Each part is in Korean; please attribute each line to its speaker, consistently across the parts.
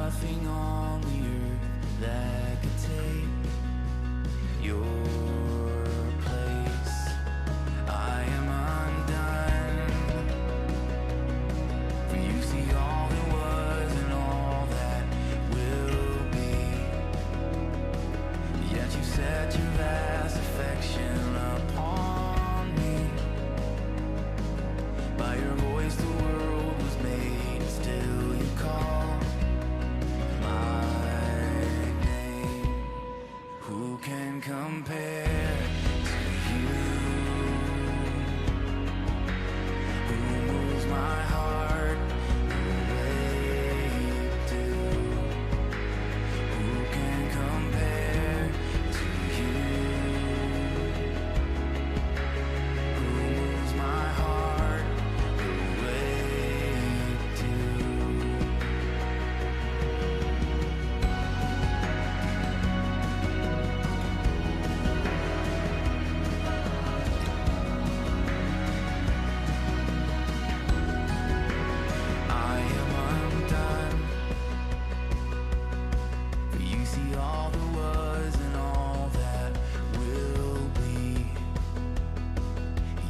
Speaker 1: nothing on the earth that could take your place. I am undone, for you see all that was and all that will be. Yet you set your vast affection upon me. By your voice the world was made, and still you call my name. Who can compare to you? Who moves my heart the way you do? Who can compare to you? Who moves my heart the way you do? I am undone, for you see all that was and all that will be.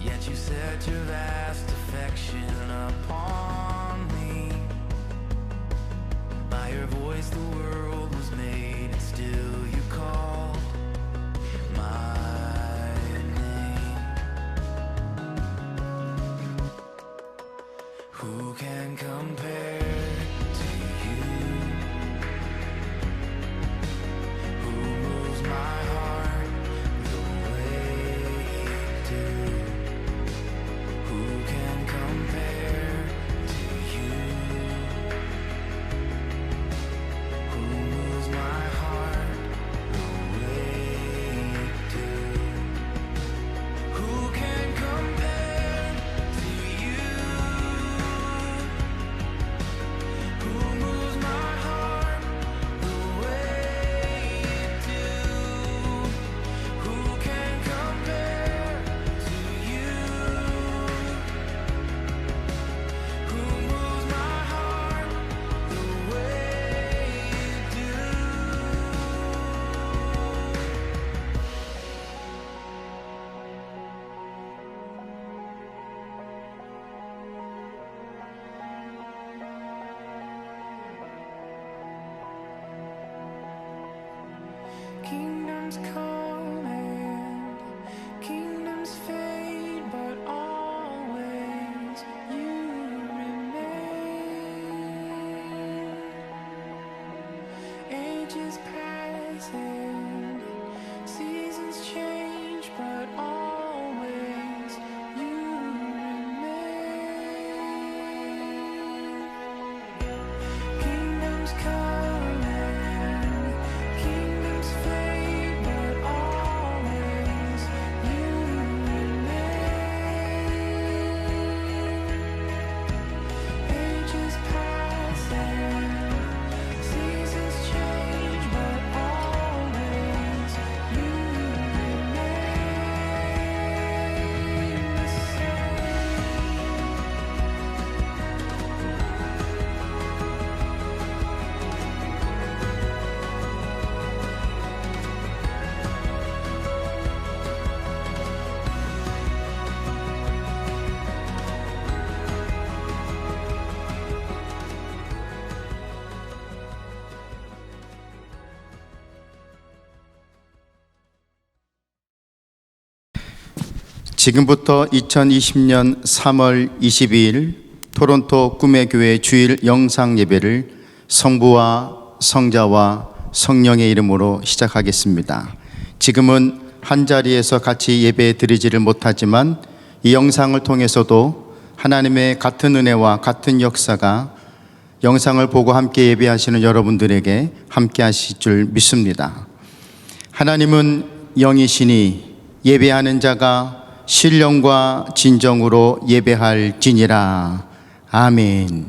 Speaker 1: Yet you set your vast affection upon me. By your voice the world was made, and still you call my name. Who can compare to you? Who moves my heart the way you do? Who can compare to you? Who moves my heart the way you do? Who can compare to you? Who moves my heart the way you do? Who can compare to you? Who moves my heart the way you do? Kingdoms come and kingdoms fade, but always you remain. Ages pass and seasons change, but always you remain. Kingdoms come and kingdoms fade, but always you remain. Ages pass and seasons change, but always you remain the
Speaker 2: 지금부터 2020년 3월 22일 토론토 꿈의 교회 주일 영상 예배를 성부와 성자와 성령의 이름으로 시작하겠습니다. 지금은 한자리에서 같이 예배 드리지를 못하지만 이 영상을 통해서도 하나님의 같은 은혜와 같은 역사가 영상을 보고 함께 예배하시는 여러분들에게 함께 하실 줄 믿습니다. 하나님은 영이시니 예배하는 자가 신령과 진정으로 예배할지니라. 아멘.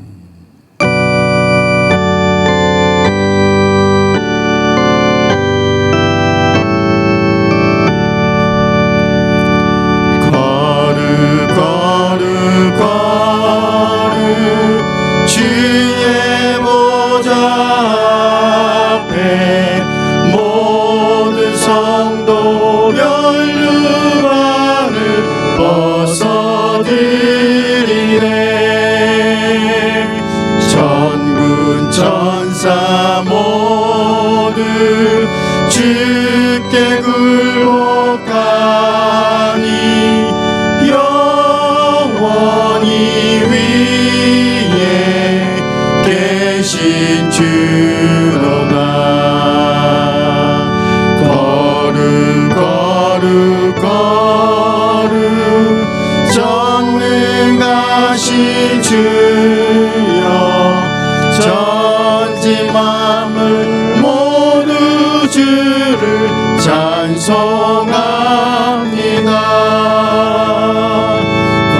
Speaker 3: 거룩 거룩 거룩 주의 보좌 천사 모두 주께 굴복하니 영원히 위에 계신 주로다. 거룩 거룩 거룩 전능하신 주여 전지 만물 모두 주를 찬송합니다.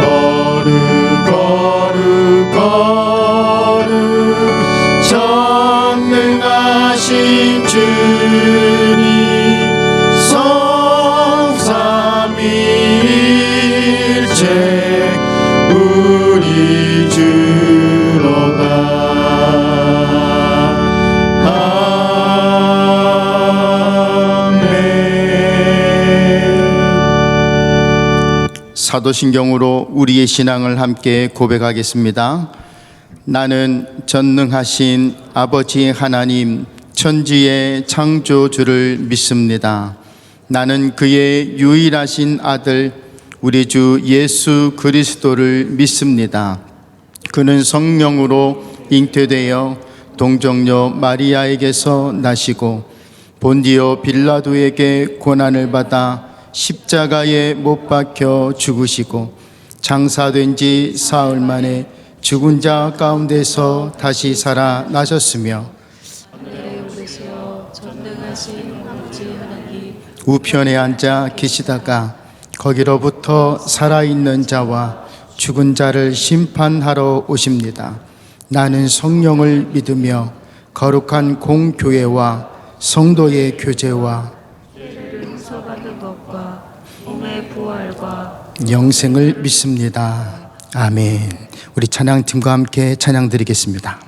Speaker 3: 거룩 거룩 거룩 전능하신 주님 성삼위일체 우리 주로다.
Speaker 2: 사도신경으로 우리의 신앙을 함께 고백하겠습니다. 나는 전능하신 아버지 하나님 천지의 창조주를 믿습니다. 나는 그의 유일하신 아들 우리 주 예수 그리스도를 믿습니다. 그는 성령으로 잉태되어 동정녀 마리아에게서 나시고 본디오 빌라도에게 고난을 받아 십자가에 못 박혀 죽으시고 장사된 지 사흘 만에 죽은 자 가운데서 다시 살아나셨으며
Speaker 4: 전능하신 아버지 하나님
Speaker 2: 우편에 앉아 계시다가 거기로부터 살아있는 자와 죽은 자를 심판하러 오십니다. 나는 성령을 믿으며 거룩한 공교회와 성도의 교제와
Speaker 4: 용서받는 것과 몸의 부활과
Speaker 2: 영생을 믿습니다. 아멘. 우리 찬양팀과 함께 찬양 드리겠습니다.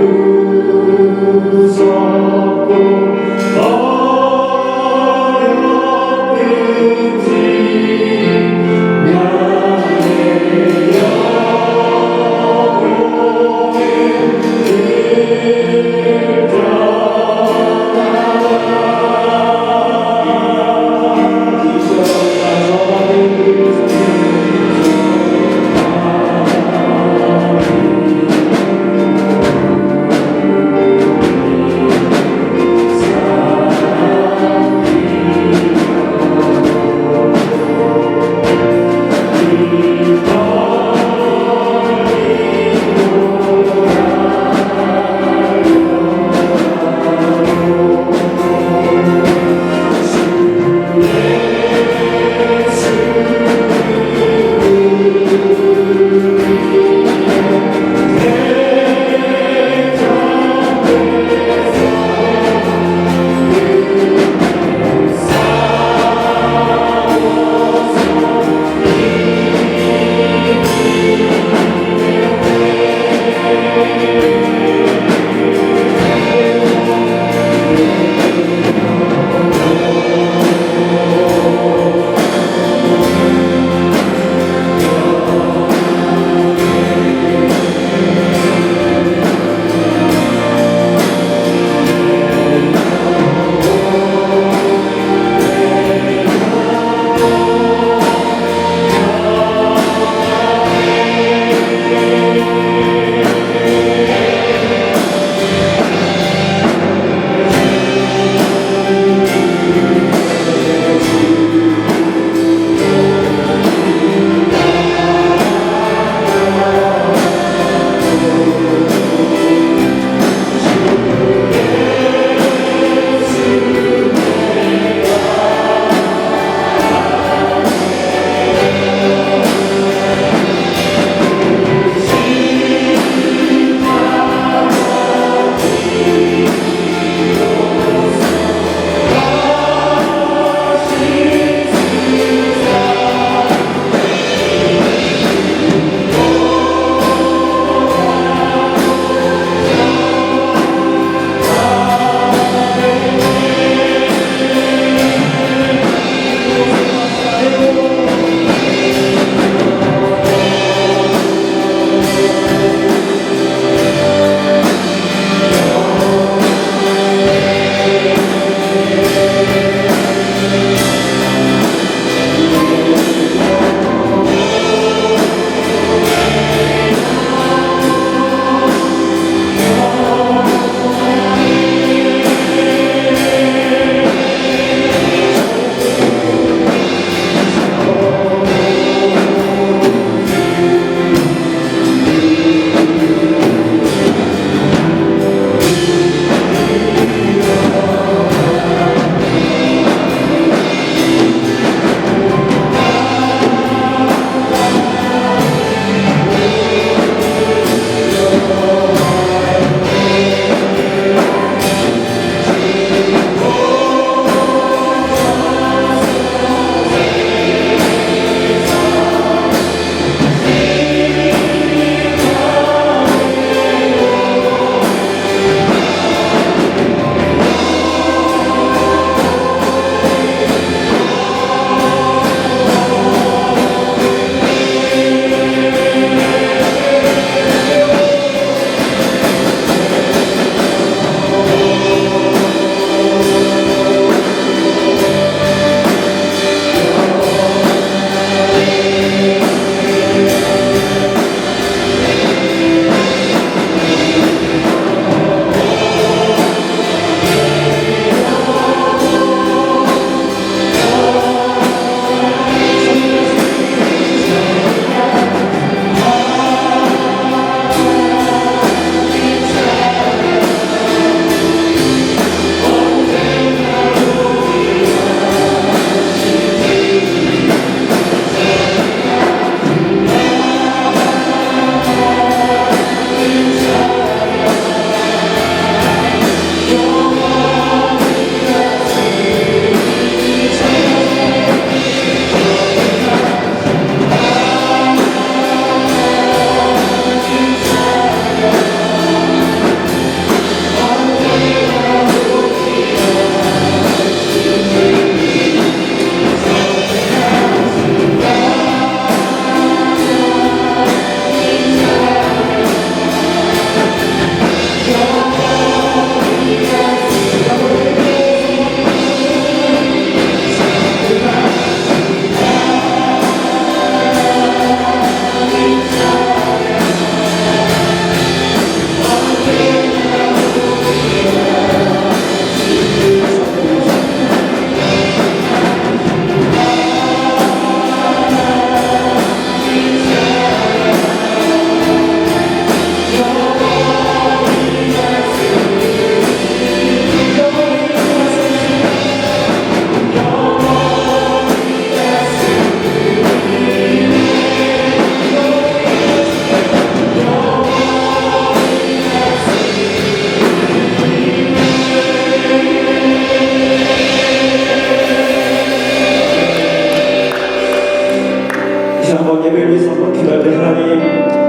Speaker 3: 그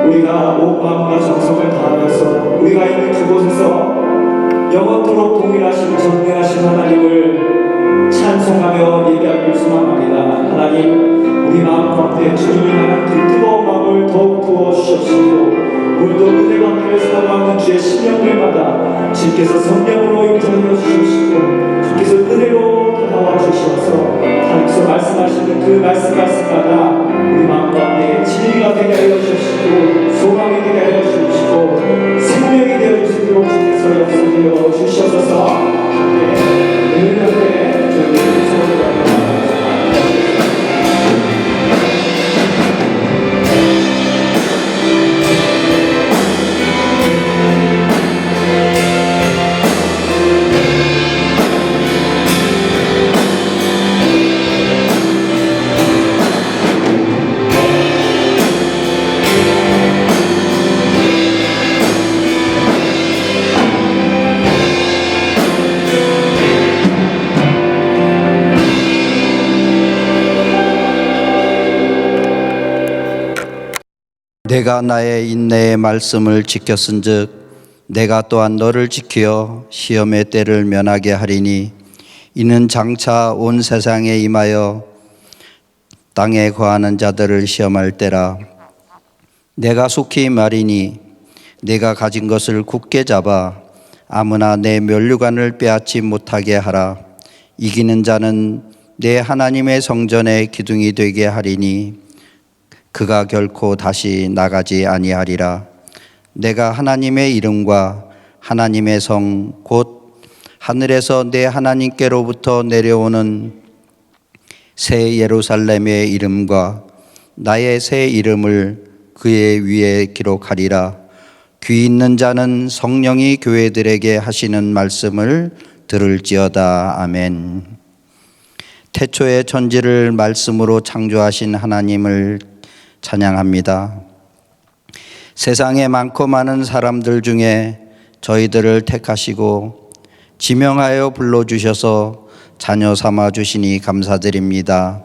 Speaker 5: 우리가 온 마음과 정성을 다하면서 우리가 있는 그곳에서 영원토록 동일하신 전능하신 하나님을 찬송하며 예배하길 소망합니다. 하나님, 우리 마음 가운데 주님을 향한 그 뜨거운 마음을 더욱 부어주시옵시고 오늘도 은혜 받기를 사랑하는 주의 심령을 받아 주께서 성령으로 인도하여 주시옵시고 주께서 은혜로 다가와 주시옵소서. 하나님께서 말씀하시는 그 말씀마다 우리 마음 가운데 진리가 되게 하여 주시고 소망이 되게 하여 주시고 생명이 되어 주시도록 주께서 역사되어 주시옵소서. 늘 함께 저희 소원을
Speaker 6: 내가 나의 인내의 말씀을 지켰은즉 내가 또한 너를 지켜 시험의 때를 면하게 하리니 이는 장차 온 세상에 임하여 땅에 거하는 자들을 시험할 때라. 내가 속히 말이니 내가 가진 것을 굳게 잡아 아무나 내 면류관을 빼앗지 못하게 하라. 이기는 자는 내 하나님의 성전의 기둥이 되게 하리니 그가 결코 다시 나가지 아니하리라. 내가 하나님의 이름과 하나님의 성 곧 하늘에서 내 하나님께로부터 내려오는 새 예루살렘의 이름과 나의 새 이름을 그의 위에 기록하리라. 귀 있는 자는 성령이 교회들에게 하시는 말씀을 들을지어다. 아멘. 태초에 천지를 말씀으로 창조하신 하나님을 찬양합니다. 세상에 많고 많은 사람들 중에 저희들을 택하시고 지명하여 불러주셔서 자녀 삼아 주시니 감사드립니다.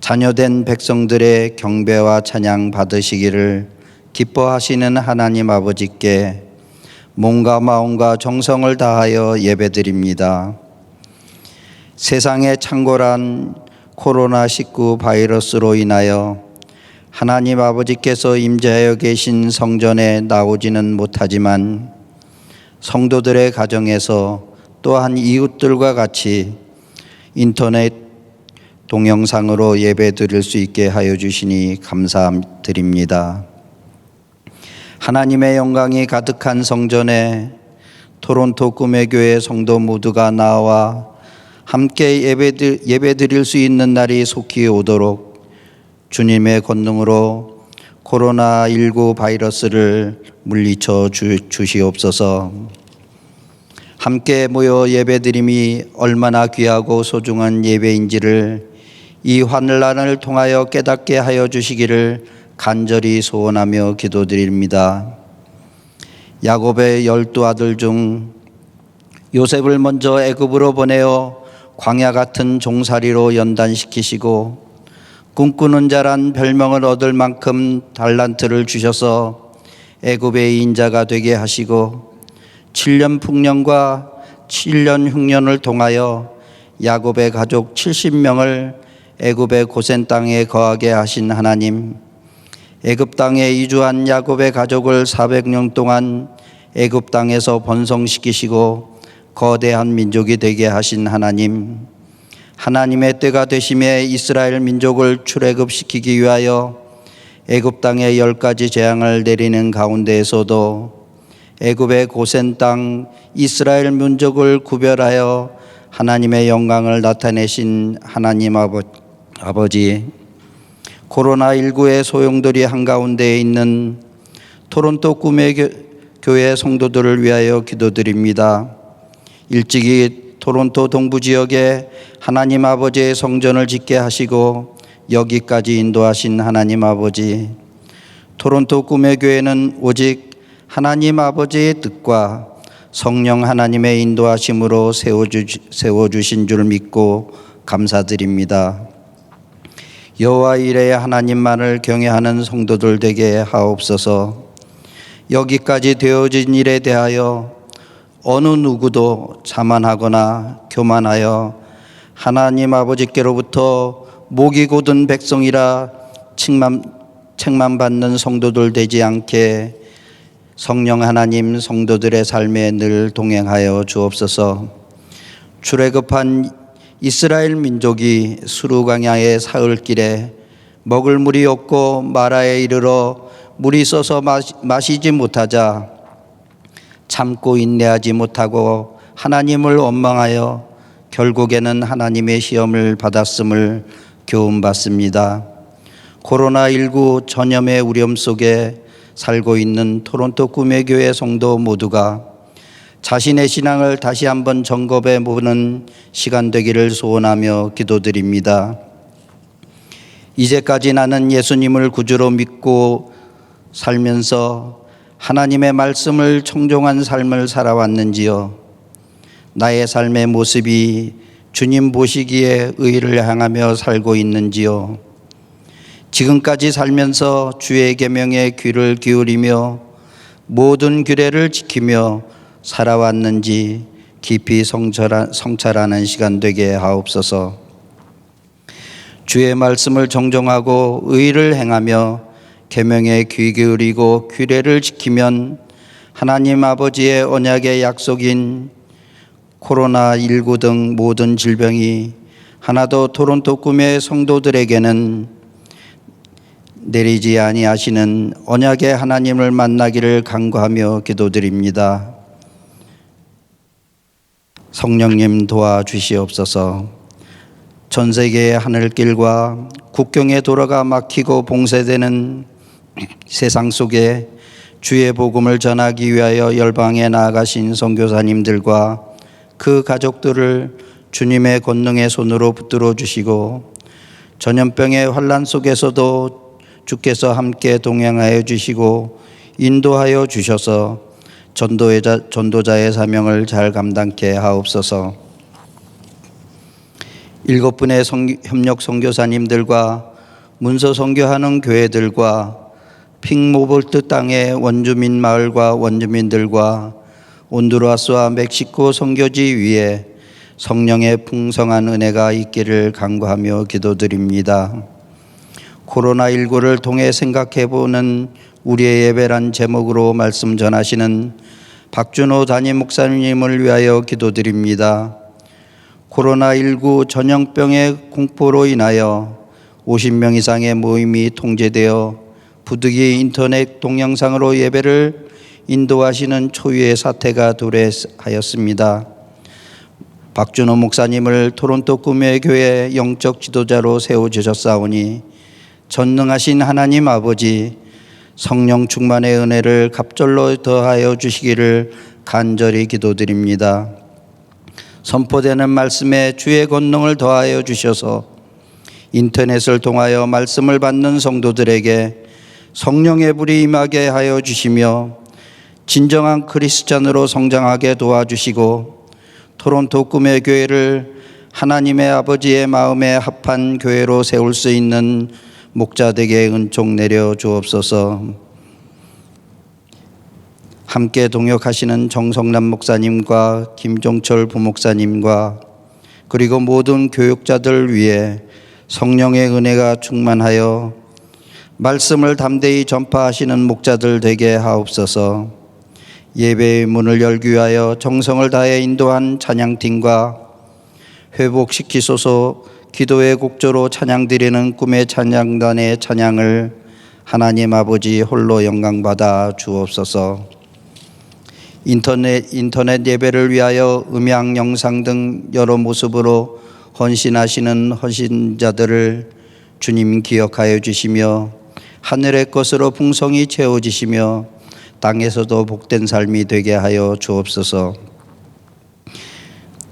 Speaker 6: 자녀된 백성들의 경배와 찬양 받으시기를 기뻐하시는 하나님 아버지께 몸과 마음과 정성을 다하여 예배드립니다. 세상에 창궐한 코로나19 바이러스로 인하여 하나님 아버지께서 임재하여 계신 성전에 나오지는 못하지만 성도들의 가정에서 또한 이웃들과 같이 인터넷 동영상으로 예배 드릴 수 있게 하여 주시니 감사드립니다. 하나님의 영광이 가득한 성전에 토론토 꿈의 교회 성도 모두가 나와 함께 예배 드릴 수 있는 날이 속히 오도록 주님의 권능으로 코로나19 바이러스를 물리쳐 주시옵소서. 함께 모여 예배드림이 얼마나 귀하고 소중한 예배인지를 이 환난을 통하여 깨닫게 하여 주시기를 간절히 소원하며 기도드립니다. 야곱의 12아들 중 요셉을 먼저 애굽으로 보내어 광야 같은 종살이로 연단시키시고 꿈꾸는 자란 별명을 얻을 만큼 달란트를 주셔서 애굽의 인자가 되게 하시고 7년 풍년과 7년 흉년을 통하여 야곱의 가족 70명을 애굽의 고센 땅에 거하게 하신 하나님, 애굽 땅에 이주한 야곱의 가족을 400년 동안 애굽 땅에서 번성시키시고 거대한 민족이 되게 하신 하나님, 하나님의 때가 되심에 이스라엘 민족을 출애굽시키기 위하여 애굽 땅에 10가지 재앙을 내리는 가운데에서도 애굽의 고센 땅 이스라엘 민족을 구별하여 하나님의 영광을 나타내신 하나님 아버지, 코로나19의 소용돌이 한가운데에 있는 토론토 꿈의 교회 성도들을 위하여 기도드립니다. 일찍이 토론토 동부 지역에 하나님 아버지의 성전을 짓게 하시고 여기까지 인도하신 하나님 아버지, 토론토 꿈의 교회는 오직 하나님 아버지의 뜻과 성령 하나님의 인도하심으로 세워주신 줄 믿고 감사드립니다. 여호와 이레의 하나님만을 경외하는 성도들 되게 하옵소서. 여기까지 되어진 일에 대하여 어느 누구도 자만하거나 교만하여 하나님 아버지께로부터 목이 곧은 백성이라 책망받는 성도들 되지 않게 성령 하나님 성도들의 삶에 늘 동행하여 주옵소서. 출애굽한 이스라엘 민족이 수르 광야의 사흘길에 먹을 물이 없고 마라에 이르러 물이 있어서 마시지 못하자 참고 인내하지 못하고 하나님을 원망하여 결국에는 하나님의 시험을 받았음을 교훈받습니다. 코로나19 전염의 우려 속에 살고 있는 토론토 꿈의 교회 성도 모두가 자신의 신앙을 다시 한번 점검해 보는 시간 되기를 소원하며 기도드립니다. 이제까지 나는 예수님을 구주로 믿고 살면서 하나님의 말씀을 청종한 삶을 살아왔는지요? 나의 삶의 모습이 주님 보시기에 의를 향하며 살고 있는지요? 지금까지 살면서 주의 계명에 귀를 기울이며 모든 규례를 지키며 살아왔는지 깊이 성찰하는 시간 되게 하옵소서. 주의 말씀을 정정하고 의를 행하며 계명에 귀 기울이고 규례를 지키면 하나님 아버지의 언약의 약속인 코로나19 등 모든 질병이 하나도 토론토 꿈의 성도들에게는 내리지 아니하시는 언약의 하나님을 만나기를 간구하며 기도드립니다. 성령님 도와주시옵소서. 전 세계의 하늘길과 국경의 도로가 막히고 봉쇄되는 세상 속에 주의 복음을 전하기 위하여 열방에 나아가신 선교사님들과 그 가족들을 주님의 권능의 손으로 붙들어 주시고 전염병의 환난 속에서도 주께서 함께 동행하여 주시고 인도하여 주셔서 전도자의 사명을 잘 감당케 하옵소서. 7분의 협력 선교사님들과 문서 선교하는 교회들과 핑모볼트 땅의 원주민 마을과 원주민들과 온두라스와 멕시코 선교지 위에 성령의 풍성한 은혜가 있기를 간구하며 기도드립니다. 코로나19를 통해 생각해보는 우리의 예배란 제목으로 말씀 전하시는 박준호 담임 목사님을 위하여 기도드립니다. 코로나19 전염병의 공포로 인하여 50명 이상의 모임이 통제되어 부득이 인터넷 동영상으로 예배를 인도하시는 초유의 사태가 도래하였습니다. 박준호 목사님을 토론토 꿈의 교회 영적 지도자로 세워주셨사오니 전능하신 하나님 아버지 성령 충만의 은혜를 갑절로 더하여 주시기를 간절히 기도드립니다. 선포되는 말씀에 주의 권능을 더하여 주셔서 인터넷을 통하여 말씀을 받는 성도들에게 성령의 불이 임하게 하여 주시며 진정한 크리스찬으로 성장하게 도와주시고 토론토 꿈의 교회를 하나님의 아버지의 마음에 합한 교회로 세울 수 있는 목자되게 은총 내려 주옵소서. 함께 동역하시는 정성남 목사님과 김종철 부목사님과 그리고 모든 교육자들 위해 성령의 은혜가 충만하여 말씀을 담대히 전파하시는 목자들 되게 하옵소서. 예배의 문을 열기 위하여 정성을 다해 인도한 찬양팀과 회복시키소서 기도의 곡조로 찬양드리는 꿈의 찬양단의 찬양을 하나님 아버지 홀로 영광받아 주옵소서. 인터넷 예배를 위하여 음향, 영상 등 여러 모습으로 헌신하시는 헌신자들을 주님 기억하여 주시며 하늘의 것으로 풍성히 채워주시며 땅에서도 복된 삶이 되게 하여 주옵소서.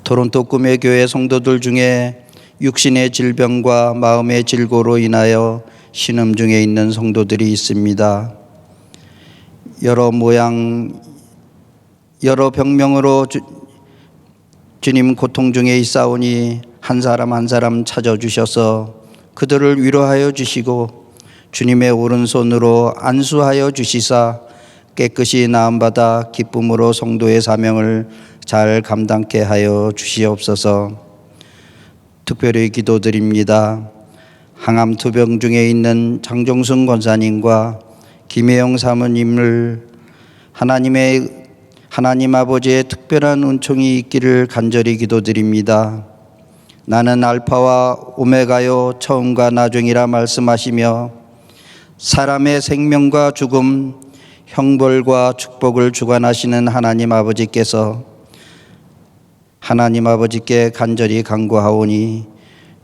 Speaker 6: 토론토 꿈의 교회 성도들 중에 육신의 질병과 마음의 질고로 인하여 신음 중에 있는 성도들이 있습니다. 여러 병명으로 주님 고통 중에 있사오니 한 사람 한 사람 찾아주셔서 그들을 위로하여 주시고 주님의 오른손으로 안수하여 주시사 깨끗이 나음받아 기쁨으로 성도의 사명을 잘 감당케 하여 주시옵소서. 특별히 기도드립니다. 항암 투병 중에 있는 장종순 권사님과 김혜영 사모님을 하나님 아버지의 특별한 은총이 있기를 간절히 기도드립니다. 나는 알파와 오메가요 처음과 나중이라 말씀하시며 사람의 생명과 죽음, 형벌과 축복을 주관하시는 하나님 아버지께 간절히 간구하오니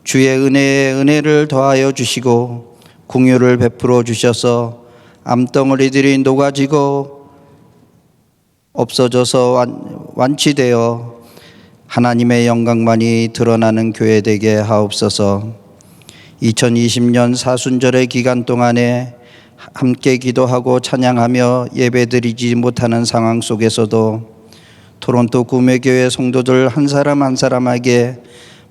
Speaker 6: 주의 은혜에 은혜를 더하여 주시고 긍휼을 베풀어 주셔서 암덩어리들이 녹아지고 없어져서 완치되어 하나님의 영광만이 드러나는 교회 되게 하옵소서. 2020년 사순절의 기간 동안에 함께 기도하고 찬양하며 예배드리지 못하는 상황 속에서도 토론토 구매교회 성도들 한 사람 한 사람에게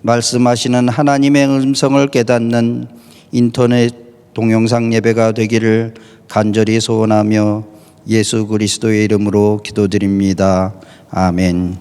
Speaker 6: 말씀하시는 하나님의 음성을 깨닫는 인터넷 동영상 예배가 되기를 간절히 소원하며 예수 그리스도의 이름으로 기도드립니다. 아멘.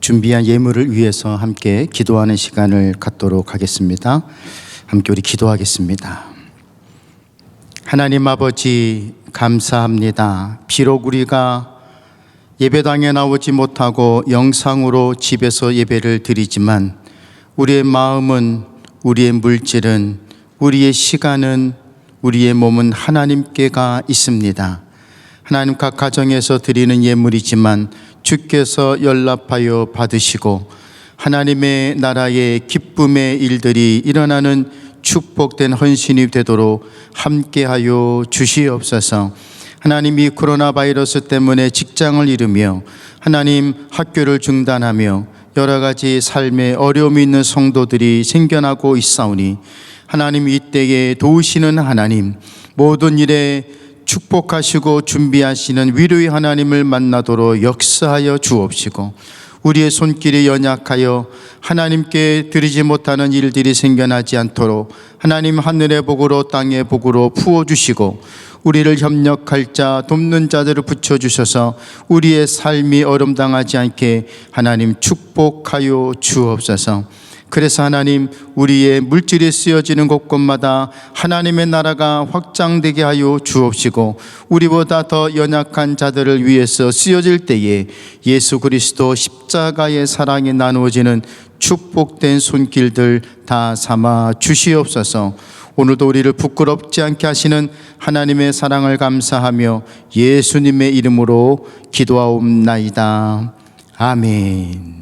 Speaker 2: 준비한 예물을 위해서 함께 기도하는 시간을 갖도록 하겠습니다. 함께 우리 기도하겠습니다. 하나님 아버지 감사합니다. 비록 우리가 예배당에 나오지 못하고 영상으로 집에서 예배를 드리지만 우리의 마음은, 우리의 물질은, 우리의 시간은, 우리의 몸은 하나님께가 있습니다. 하나님 각 가정에서 드리는 예물이지만 주께서 연락하여 받으시고 하나님의 나라의 기쁨의 일들이 일어나는 축복된 헌신이 되도록 함께하여 주시옵소서. 하나님, 이 코로나 바이러스 때문에 직장을 잃으며 하나님 학교를 중단하며 여러 가지 삶에 어려움이 있는 성도들이 생겨나고 있사오니 하나님, 이 때에 도우시는 하나님, 모든 일에 축복하시고 준비하시는 위로의 하나님을 만나도록 역사하여 주옵시고, 우리의 손길이 연약하여 하나님께 드리지 못하는 일들이 생겨나지 않도록 하나님, 하늘의 복으로 땅의 복으로 부어주시고 우리를 협력할 자, 돕는 자들을 붙여주셔서 우리의 삶이 어려움당하지 않게 하나님 축복하여 주옵소서. 그래서 하나님, 우리의 물질이 쓰여지는 곳곳마다 하나님의 나라가 확장되게 하여 주옵시고, 우리보다 더 연약한 자들을 위해서 쓰여질 때에 예수 그리스도 십자가의 사랑이 나누어지는 축복된 손길들 다 삼아 주시옵소서. 오늘도 우리를 부끄럽지 않게 하시는 하나님의 사랑을 감사하며 예수님의 이름으로 기도하옵나이다. 아멘.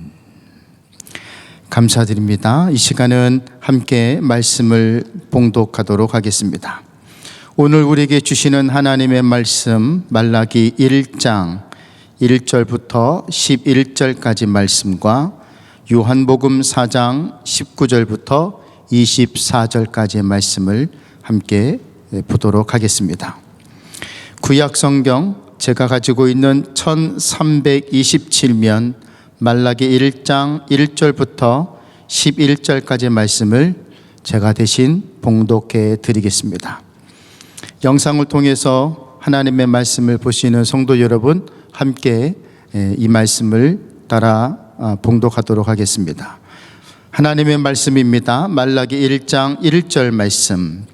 Speaker 2: 감사드립니다. 이 시간은 함께 말씀을 봉독하도록 하겠습니다. 오늘 우리에게 주시는 하나님의 말씀, 말라기 1장 1절부터 11절까지 말씀과 요한복음 4장 19절부터 24절까지의 말씀을 함께 보도록 하겠습니다. 구약 성경 제가 가지고 있는 1327면 말라기 1장 1절부터 11절까지의 말씀을 제가 대신 봉독해 드리겠습니다. 영상을 통해서 하나님의 말씀을 보시는 성도 여러분, 함께 이 말씀을 따라 봉독하도록 하겠습니다. 하나님의 말씀입니다. 말라기 1장 1절 말씀.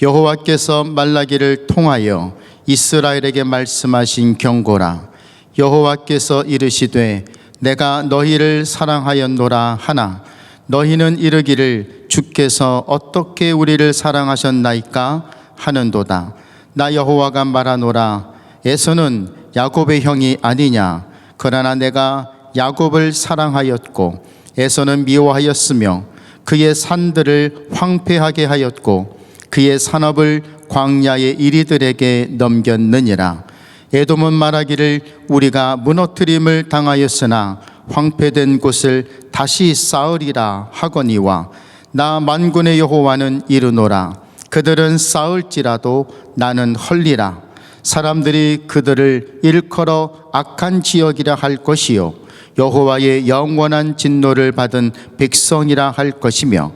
Speaker 2: 여호와께서 말라기를 통하여 이스라엘에게 말씀하신 경고라. 여호와께서 이르시되 내가 너희를 사랑하였노라 하나 너희는 이르기를 주께서 어떻게 우리를 사랑하셨나이까 하는도다. 나 여호와가 말하노라. 에서는 야곱의 형이 아니냐. 그러나 내가 야곱을 사랑하였고 에서는 미워하였으며 그의 산들을 황폐하게 하였고 그의 산업을 광야의 이리들에게 넘겼느니라. 에돔은 말하기를 우리가 무너뜨림을 당하였으나 황폐된 곳을 다시 쌓으리라 하거니와 나 만군의 여호와는 이르노라. 그들은 쌓을지라도 나는 헐리라. 사람들이 그들을 일컬어 악한 지역이라 할 것이요 여호와의 영원한 진노를 받은 백성이라 할 것이며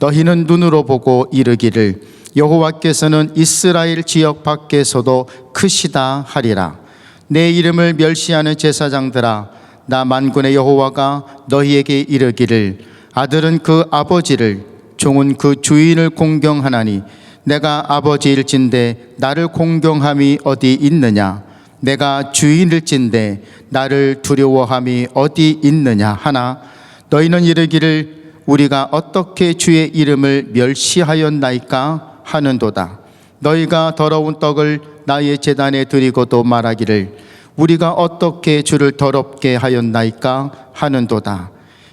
Speaker 2: 너희는 눈으로 보고 이르기를 여호와께서는 이스라엘 지역 밖에서도 크시다 하리라. 내 이름을 멸시하는 제사장들아, 나 만군의 여호와가 너희에게 이르기를 아들은 그 아버지를 종은 그 주인을 공경하나니 내가 아버지일진데 나를 공경함이 어디 있느냐. 내가 주인일진데 나를 두려워함이 어디 있느냐 하나 너희는 이르기를 우리가 어떻게 주의 이름을 멸시하였나이까 하는도다. 너희가 더러운 떡을 나의 제단에 드리고도 말하기를 우리가 어떻게 주를 더럽게 하였나이까 하는도다.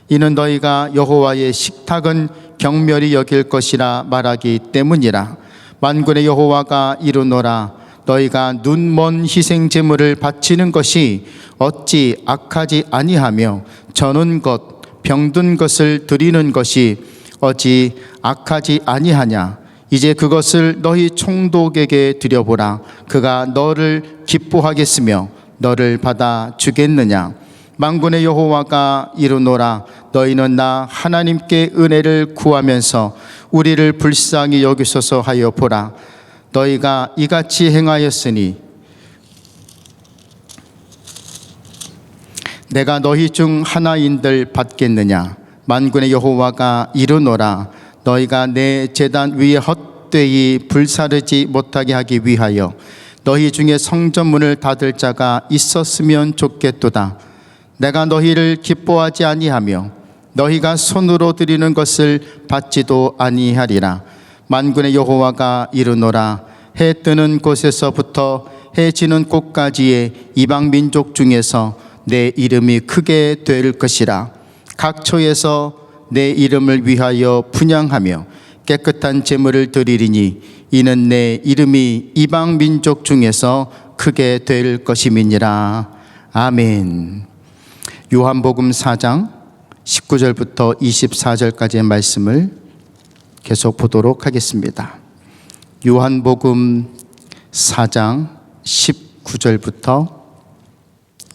Speaker 2: 이는 너희가 여호와의 식탁은 경멸히 여길 것이라 말하기 때문이라. 만군의 여호와가 이르노라. 너희가 눈먼 희생 제물을 바치는 것이 어찌 악하지 아니하며 저는 것 병든 것을 드리는 것이 어찌 악하지 아니하냐. 이제 그것을 너희 총독에게 드려보라. 그가 너를 기뻐하겠으며 너를 받아 주겠느냐. 만군의 여호와가 이르노라. 너희는 나 하나님께 은혜를 구하면서 우리를 불쌍히 여기소서 하여 보라. 너희가 이같이 행하였으니 내가 너희 중 하나인들 받겠느냐. 만군의 여호와가 이르노라. 너희가 내 제단 위에 헛되이 불사르지 못하게 하기 위하여 너희 중에 성전문을 닫을 자가 있었으면 좋겠도다. 내가 너희를 기뻐하지 아니하며 너희가 손으로 드리는 것을 받지도 아니하리라. 만군의 여호와가 이르노라. 해 뜨는 곳에서부터 해 지는 곳까지의 이방 민족 중에서 내 이름이 크게 될 것이라. 각처에서 내 이름을 위하여 분향하며 깨끗한 제물을 드리리니 이는 내 이름이 이방 민족 중에서 크게 될 것임이니라. 아멘. 요한복음 4장 19절부터 24절까지의 말씀을 계속 보도록 하겠습니다. 요한복음 4장 19절부터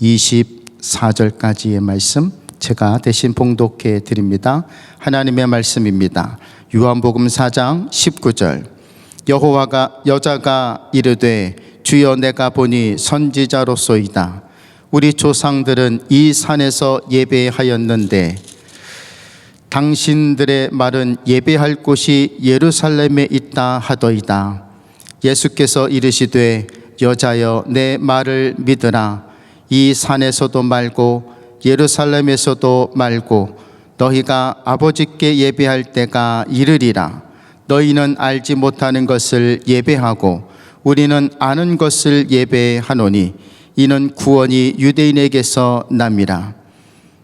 Speaker 2: 24절까지의 말씀 제가 대신 봉독해 드립니다. 하나님의 말씀입니다. 요한복음 4장 19절. 여자가 이르되 주여 내가 보니 선지자로소이다. 우리 조상들은 이 산에서 예배하였는데 당신들의 말은 예배할 곳이 예루살렘에 있다 하더이다. 예수께서 이르시되 여자여 내 말을 믿으라. 이 산에서도 말고 예루살렘에서도 말고 너희가 아버지께 예배할 때가 이르리라. 너희는 알지 못하는 것을 예배하고 우리는 아는 것을 예배하노니 이는 구원이 유대인에게서 남이라.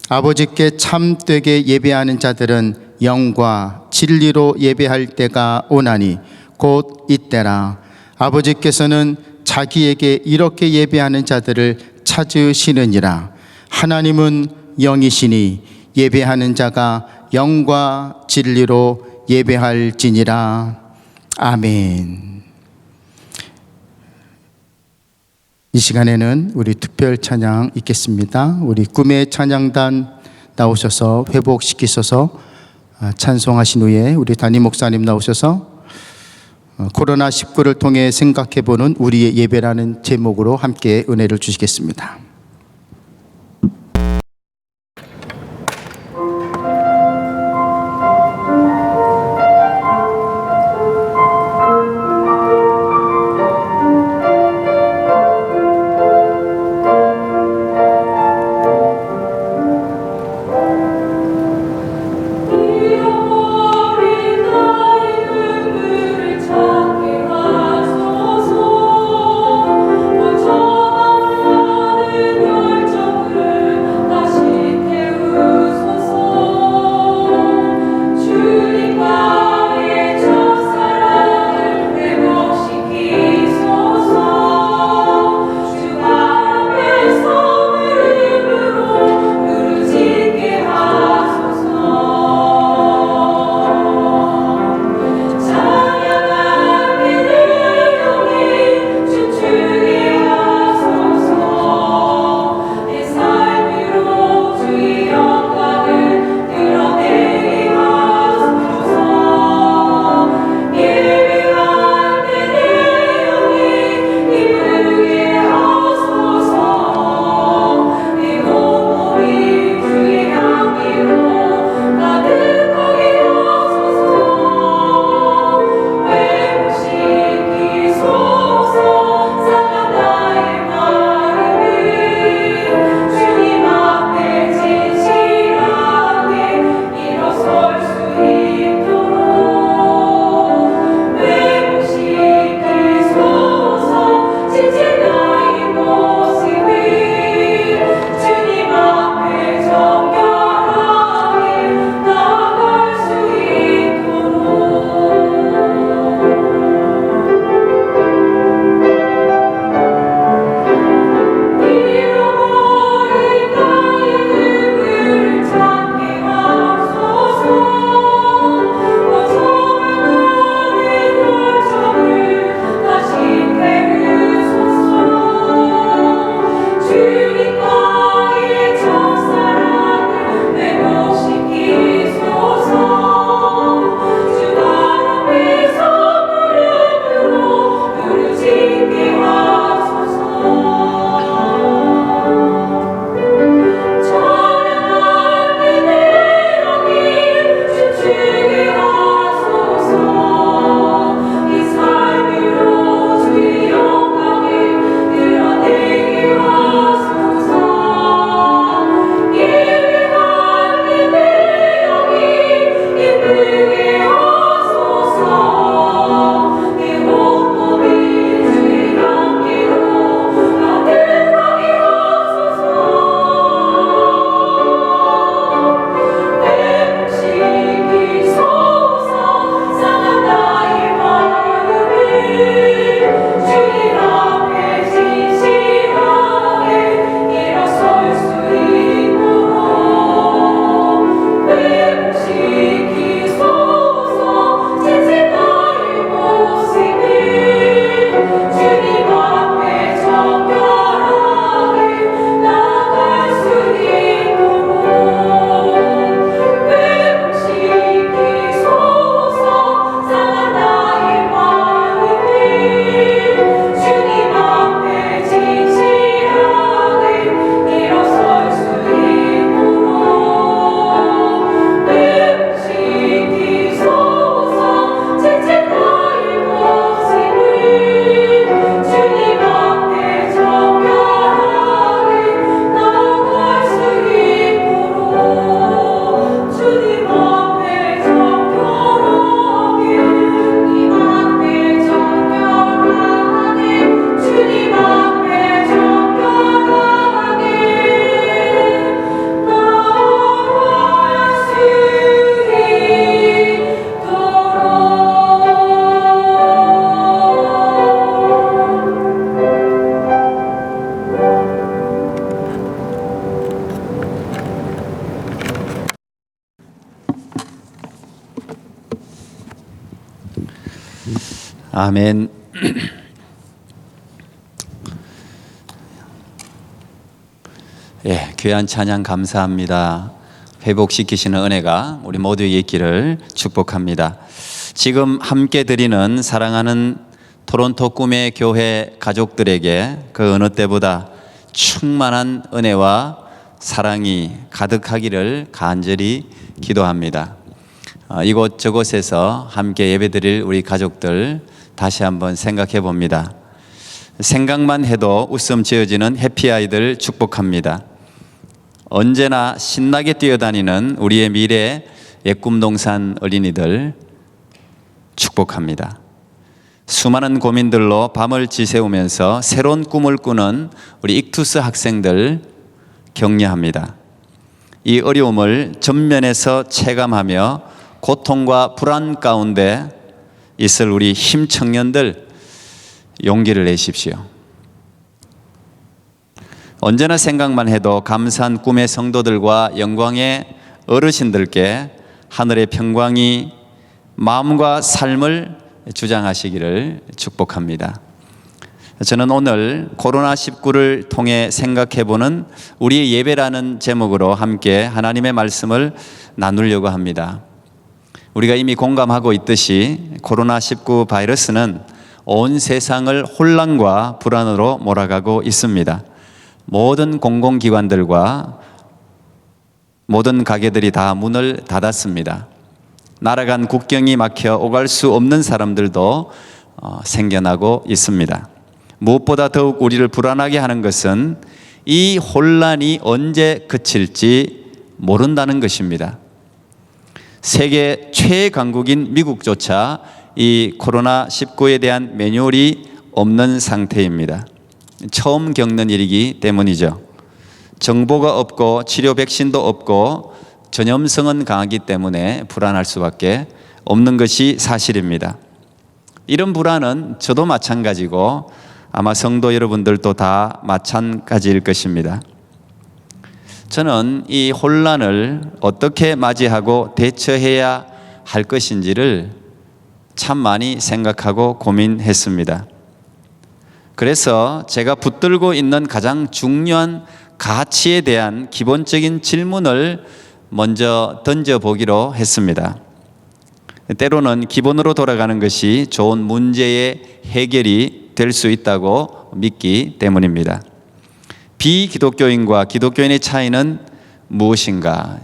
Speaker 2: 아버지께 참되게 예배하는 자들은 영과 진리로 예배할 때가 오나니 곧 이때라. 아버지께서는 자기에게 이렇게 예배하는 자들을 찾으시느니라. 하나님은 영이시니 예배하는 자가 영과 진리로 예배할지니라. 아멘. 이 시간에는 우리 특별 찬양 있겠습니다. 우리 꿈의 찬양단 나오셔서 회복시키셔서 찬송하신 후에 우리 담임 목사님 나오셔서 코로나19를 통해 생각해보는 우리의 예배라는 제목으로 함께 은혜를 주시겠습니다.
Speaker 7: 찾게 하소서. 아멘. 예, 귀한 찬양 감사합니다. 회복시키시는 은혜가 우리 모두에게 있기를 축복합니다. 지금 함께 드리는 사랑하는 토론토 꿈의 교회 가족들에게 그 어느 때보다 충만한 은혜와 사랑이 가득하기를 간절히 기도합니다. 이곳저곳에서 함께 예배드릴 우리 가족들 다시 한번 생각해 봅니다. 생각만 해도 웃음 지어지는 해피아이들 축복합니다. 언제나 신나게 뛰어다니는 우리의 미래 예꿈동산 어린이들 축복합니다. 수많은 고민들로 밤을 지새우면서 새로운 꿈을 꾸는 우리 익투스 학생들 격려합니다. 이 어려움을 전면에서 체감하며 고통과 불안 가운데 있을 우리 힘 청년들 용기를 내십시오. 언제나 생각만 해도 감사한 꿈의 성도들과 영광의 어르신들께 하늘의 평강이 마음과 삶을 주장하시기를 축복합니다. 저는 오늘 코로나19를 통해 생각해보는 우리의 예배라는 제목으로 함께 하나님의 말씀을 나누려고 합니다. 우리가 이미 공감하고 있듯이 코로나19 바이러스는 온 세상을 혼란과 불안으로 몰아가고 있습니다. 모든 공공기관들과 모든 가게들이 다 문을 닫았습니다. 날아간 국경이 막혀 오갈 수 없는 사람들도 생겨나고 있습니다. 무엇보다 더욱 우리를 불안하게 하는 것은 이 혼란이 언제 그칠지 모른다는 것입니다. 세계 최강국인 미국조차 이 코로나19에 대한 매뉴얼이 없는 상태입니다. 처음 겪는 일이기 때문이죠. 정보가 없고 치료 백신도 없고 전염성은 강하기 때문에 불안할 수밖에 없는 것이 사실입니다. 이런 불안은 저도 마찬가지고 아마 성도 여러분들도 다 마찬가지일 것입니다. 저는 이 혼란을 어떻게 맞이하고 대처해야 할 것인지를 참 많이 생각하고 고민했습니다. 그래서 제가 붙들고 있는 가장 중요한 가치에 대한 기본적인 질문을 먼저 던져보기로 했습니다. 때로는 기본으로 돌아가는 것이 좋은 문제의 해결이 될 수 있다고 믿기 때문입니다. 비기독교인과 기독교인의 차이는 무엇인가?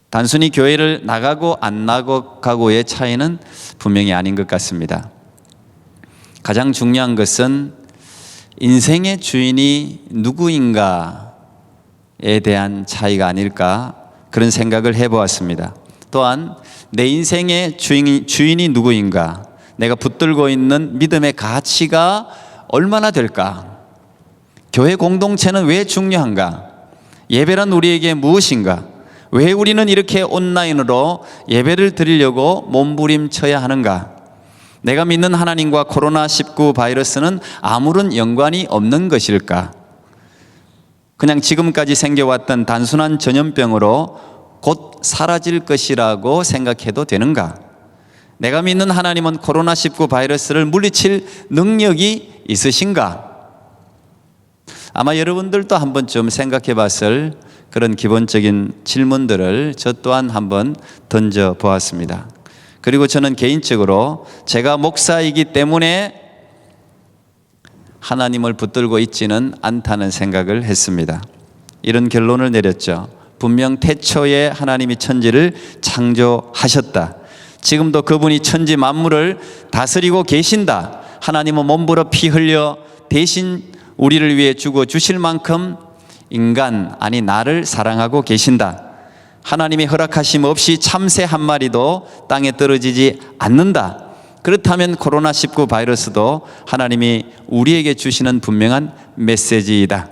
Speaker 7: 단순히 교회를 나가고 안 나가고의 차이는 분명히 아닌 것 같습니다. 가장 중요한 것은 인생의 주인이 누구인가에 대한 차이가 아닐까 그런 생각을 해보았습니다. 또한 내 인생의 주인이 누구인가, 내가 붙들고 있는 믿음의 가치가 얼마나 될까, 교회 공동체는 왜 중요한가, 예배란 우리에게 무엇인가, 왜 우리는 이렇게 온라인으로 예배를 드리려고 몸부림쳐야 하는가, 내가 믿는 하나님과 코로나19 바이러스는 아무런 연관이 없는 것일까, 그냥 지금까지 생겨왔던 단순한 전염병으로 곧 사라질 것이라고 생각해도 되는가, 내가 믿는 하나님은 코로나19 바이러스를 물리칠 능력이 있으신가. 아마 여러분들도 한 번쯤 생각해 봤을 그런 기본적인 질문들을 저 또한 한번 던져 보았습니다. 그리고 저는 개인적으로 제가 목사이기 때문에 하나님을 붙들고 있지는 않다는 생각을 했습니다. 이런 결론을 내렸죠. 분명 태초에 하나님이 천지를 창조하셨다. 지금도 그분이 천지 만물을 다스리고 계신다. 하나님은 몸부러 피 흘려 대신 우리를 위해 죽어 주실 만큼 인간, 아니 나를 사랑하고 계신다. 하나님이 허락하심 없이 참새 한 마리도 땅에 떨어지지 않는다. 그렇다면 코로나19 바이러스도 하나님이 우리에게 주시는 분명한 메시지이다.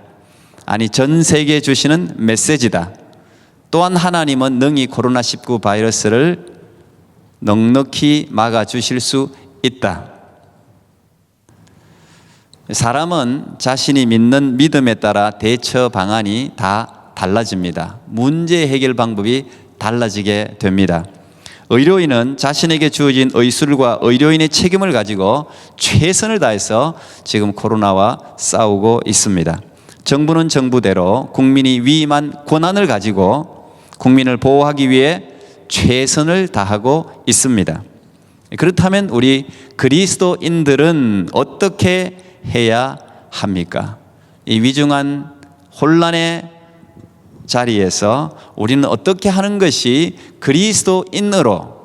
Speaker 7: 아니 전 세계에 주시는 메시지다. 또한 하나님은 능히 코로나19 바이러스를 넉넉히 막아주실 수 있다. 사람은 자신이 믿는 믿음에 따라 대처 방안이 다 달라집니다. 문제 해결 방법이 달라지게 됩니다. 의료인은 자신에게 주어진 의술과 의료인의 책임을 가지고 최선을 다해서 지금 코로나와 싸우고 있습니다. 정부는 정부대로 국민이 위임한 권한을 가지고 국민을 보호하기 위해 최선을 다하고 있습니다. 그렇다면 우리 그리스도인들은 어떻게 해야 합니까? 이 위중한 혼란의 자리에서 우리는 어떻게 하는 것이 그리스도인으로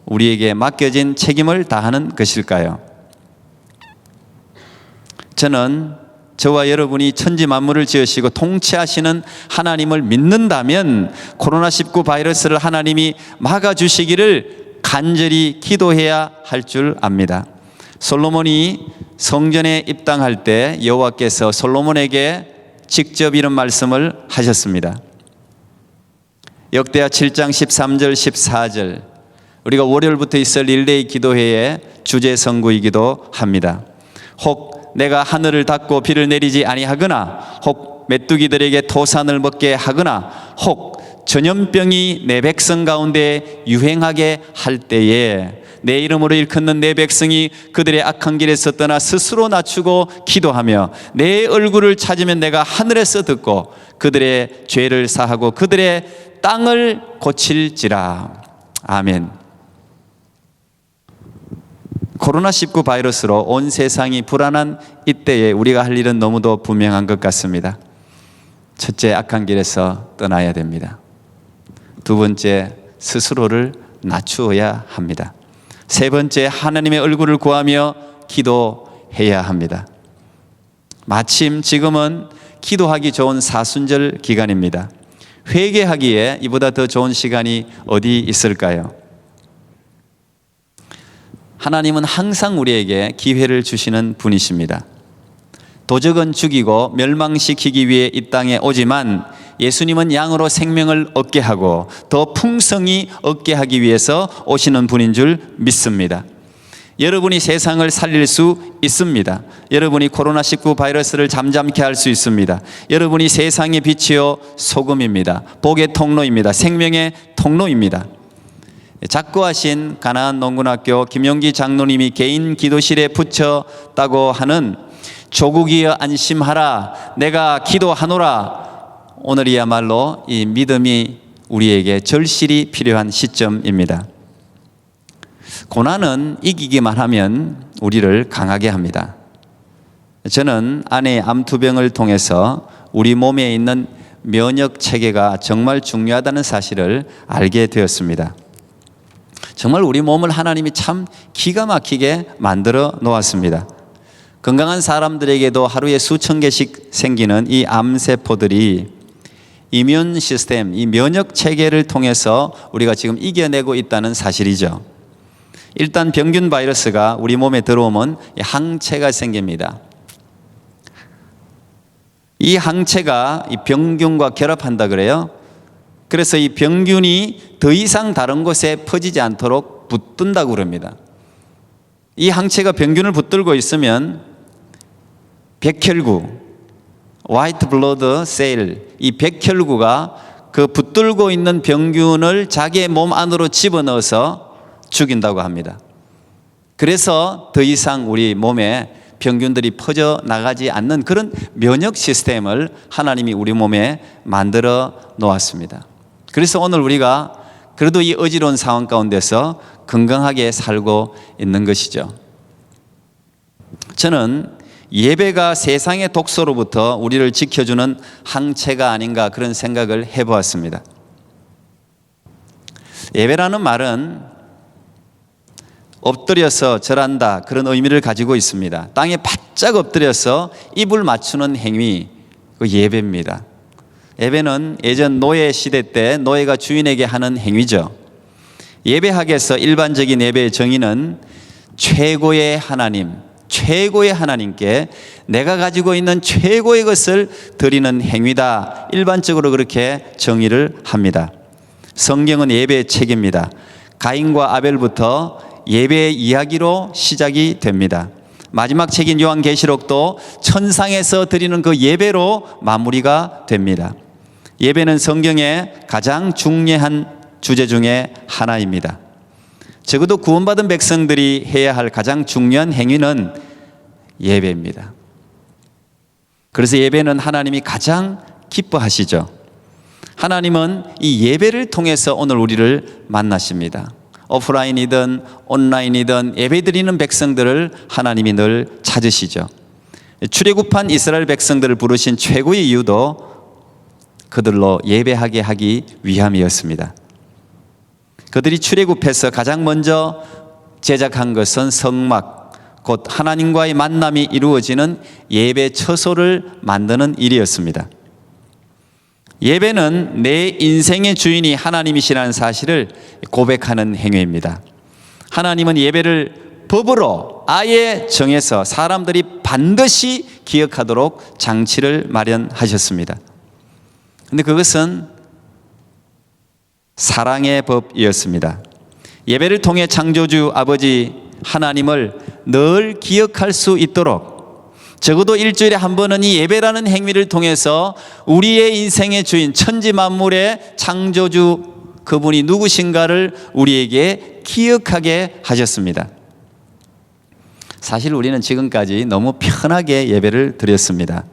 Speaker 7: 우리에게 맡겨진 책임을 다하는 것일까요? 저는 저와 여러분이 천지 만물을 지으시고 통치하시는 하나님을 믿는다면 코로나19 바이러스를 하나님이 막아주시기를 간절히 기도해야 할 줄 압니다. 솔로몬이 성전에 입당할 때 여호와께서 솔로몬에게 직접 이런 말씀을 하셨습니다. 역대하 7장 13절 14절, 우리가 월요일부터 있을 릴레이 기도회의 주제 선구이기도 합니다. 혹 내가 하늘을 닫고 비를 내리지 아니하거나, 혹 메뚜기들에게 토산을 먹게 하거나, 혹 전염병이 내 백성 가운데 유행하게 할 때에 내 이름으로 일컫는 내 백성이 그들의 악한 길에서 떠나 스스로 낮추고 기도하며 내 얼굴을 찾으면 내가 하늘에서 듣고 그들의 죄를 사하고 그들의 땅을 고칠지라. 아멘. 코로나19 바이러스로 온 세상이 불안한 이때에 우리가 할 일은 너무도 분명한 것 같습니다. 첫째, 악한 길에서 떠나야 됩니다. 두 번째, 스스로를 낮추어야 합니다. 세 번째, 하나님의 얼굴을 구하며 기도해야 합니다. 마침 지금은 기도하기 좋은 사순절 기간입니다. 회개하기에 이보다 더 좋은 시간이 어디 있을까요? 하나님은 항상 우리에게 기회를 주시는 분이십니다. 도적은 죽이고 멸망시키기 위해 이 땅에 오지만 예수님은 양으로 생명을 얻게 하고 더 풍성히 얻게 하기 위해서 오시는 분인 줄 믿습니다. 여러분이 세상을 살릴 수 있습니다. 여러분이 코로나19 바이러스를 잠잠케 할 수 있습니다. 여러분이 세상의 빛이요 소금입니다. 복의 통로입니다. 생명의 통로입니다. 작고하신 가나안 농군학교 김용기 장로님이 개인 기도실에 붙였다고 하는 조국이여 안심하라 내가 기도하노라, 오늘이야말로 이 믿음이 우리에게 절실히 필요한 시점입니다. 고난은 이기기만 하면 우리를 강하게 합니다. 저는 아내의 암투병을 통해서 우리 몸에 있는 면역 체계가 정말 중요하다는 사실을 알게 되었습니다. 정말 우리 몸을 하나님이 참 기가 막히게 만들어 놓았습니다. 건강한 사람들에게도 하루에 수천 개씩 생기는 이 암세포들이 이뮨 시스템, 이 면역 체계를 통해서 우리가 지금 이겨내고 있다는 사실이죠. 일단 병균 바이러스가 우리 몸에 들어오면 항체가 생깁니다. 이 항체가 이 병균과 결합한다 그래요. 그래서 이 병균이 더 이상 다른 곳에 퍼지지 않도록 붙든다고 그럽니다. 이 항체가 병균을 붙들고 있으면 백혈구, 화이트 블러드 셀, 이 백혈구가 그 붙들고 있는 병균을 자기의 몸 안으로 집어넣어서 죽인다고 합니다. 그래서 더 이상 우리 몸에 병균들이 퍼져 나가지 않는 그런 면역 시스템을 하나님이 우리 몸에 만들어 놓았습니다. 그래서 오늘 우리가 그래도 이 어지러운 상황 가운데서 건강하게 살고 있는 것이죠. 저는 예배가 세상의 독소로부터 우리를 지켜주는 항체가 아닌가 그런 생각을 해보았습니다. 예배라는 말은 엎드려서 절한다 그런 의미를 가지고 있습니다. 땅에 바짝 엎드려서 입을 맞추는 행위, 그 예배입니다. 예배는 예전 노예 시대 때 노예가 주인에게 하는 행위죠. 예배학에서 일반적인 예배의 정의는 최고의 하나님, 최고의 하나님께 내가 가지고 있는 최고의 것을 드리는 행위다. 일반적으로 그렇게 정의를 합니다. 성경은 예배의 책입니다. 가인과 아벨부터 예배의 이야기로 시작이 됩니다. 마지막 책인 요한계시록도 천상에서 드리는 그 예배로 마무리가 됩니다. 예배는 성경의 가장 중요한 주제 중에 하나입니다. 적어도 구원받은 백성들이 해야 할 가장 중요한 행위는 예배입니다. 그래서 예배는 하나님이 가장 기뻐하시죠. 하나님은 이 예배를 통해서 오늘 우리를 만나십니다. 오프라인이든 온라인이든 예배드리는 백성들을 하나님이 늘 찾으시죠. 출애굽한 이스라엘 백성들을 부르신 최고의 이유도 그들로 예배하게 하기 위함이었습니다. 그들이 출애굽해서 가장 먼저 제작한 것은 성막, 곧 하나님과의 만남이 이루어지는 예배 처소를 만드는 일이었습니다. 예배는 내 인생의 주인이 하나님이시라는 사실을 고백하는 행위입니다. 하나님은 예배를 법으로 아예 정해서 사람들이 반드시 기억하도록 장치를 마련하셨습니다. 그런데 그것은 사랑의 법이었습니다. 예배를 통해 창조주 아버지 하나님을 늘 기억할 수 있도록 적어도 일주일에 한 번은 이 예배라는 행위를 통해서 우리의 인생의 주인 천지 만물의 창조주 그분이 누구신가를 우리에게 기억하게 하셨습니다. 사실 우리는 지금까지 너무 편하게 예배를 드렸습니다.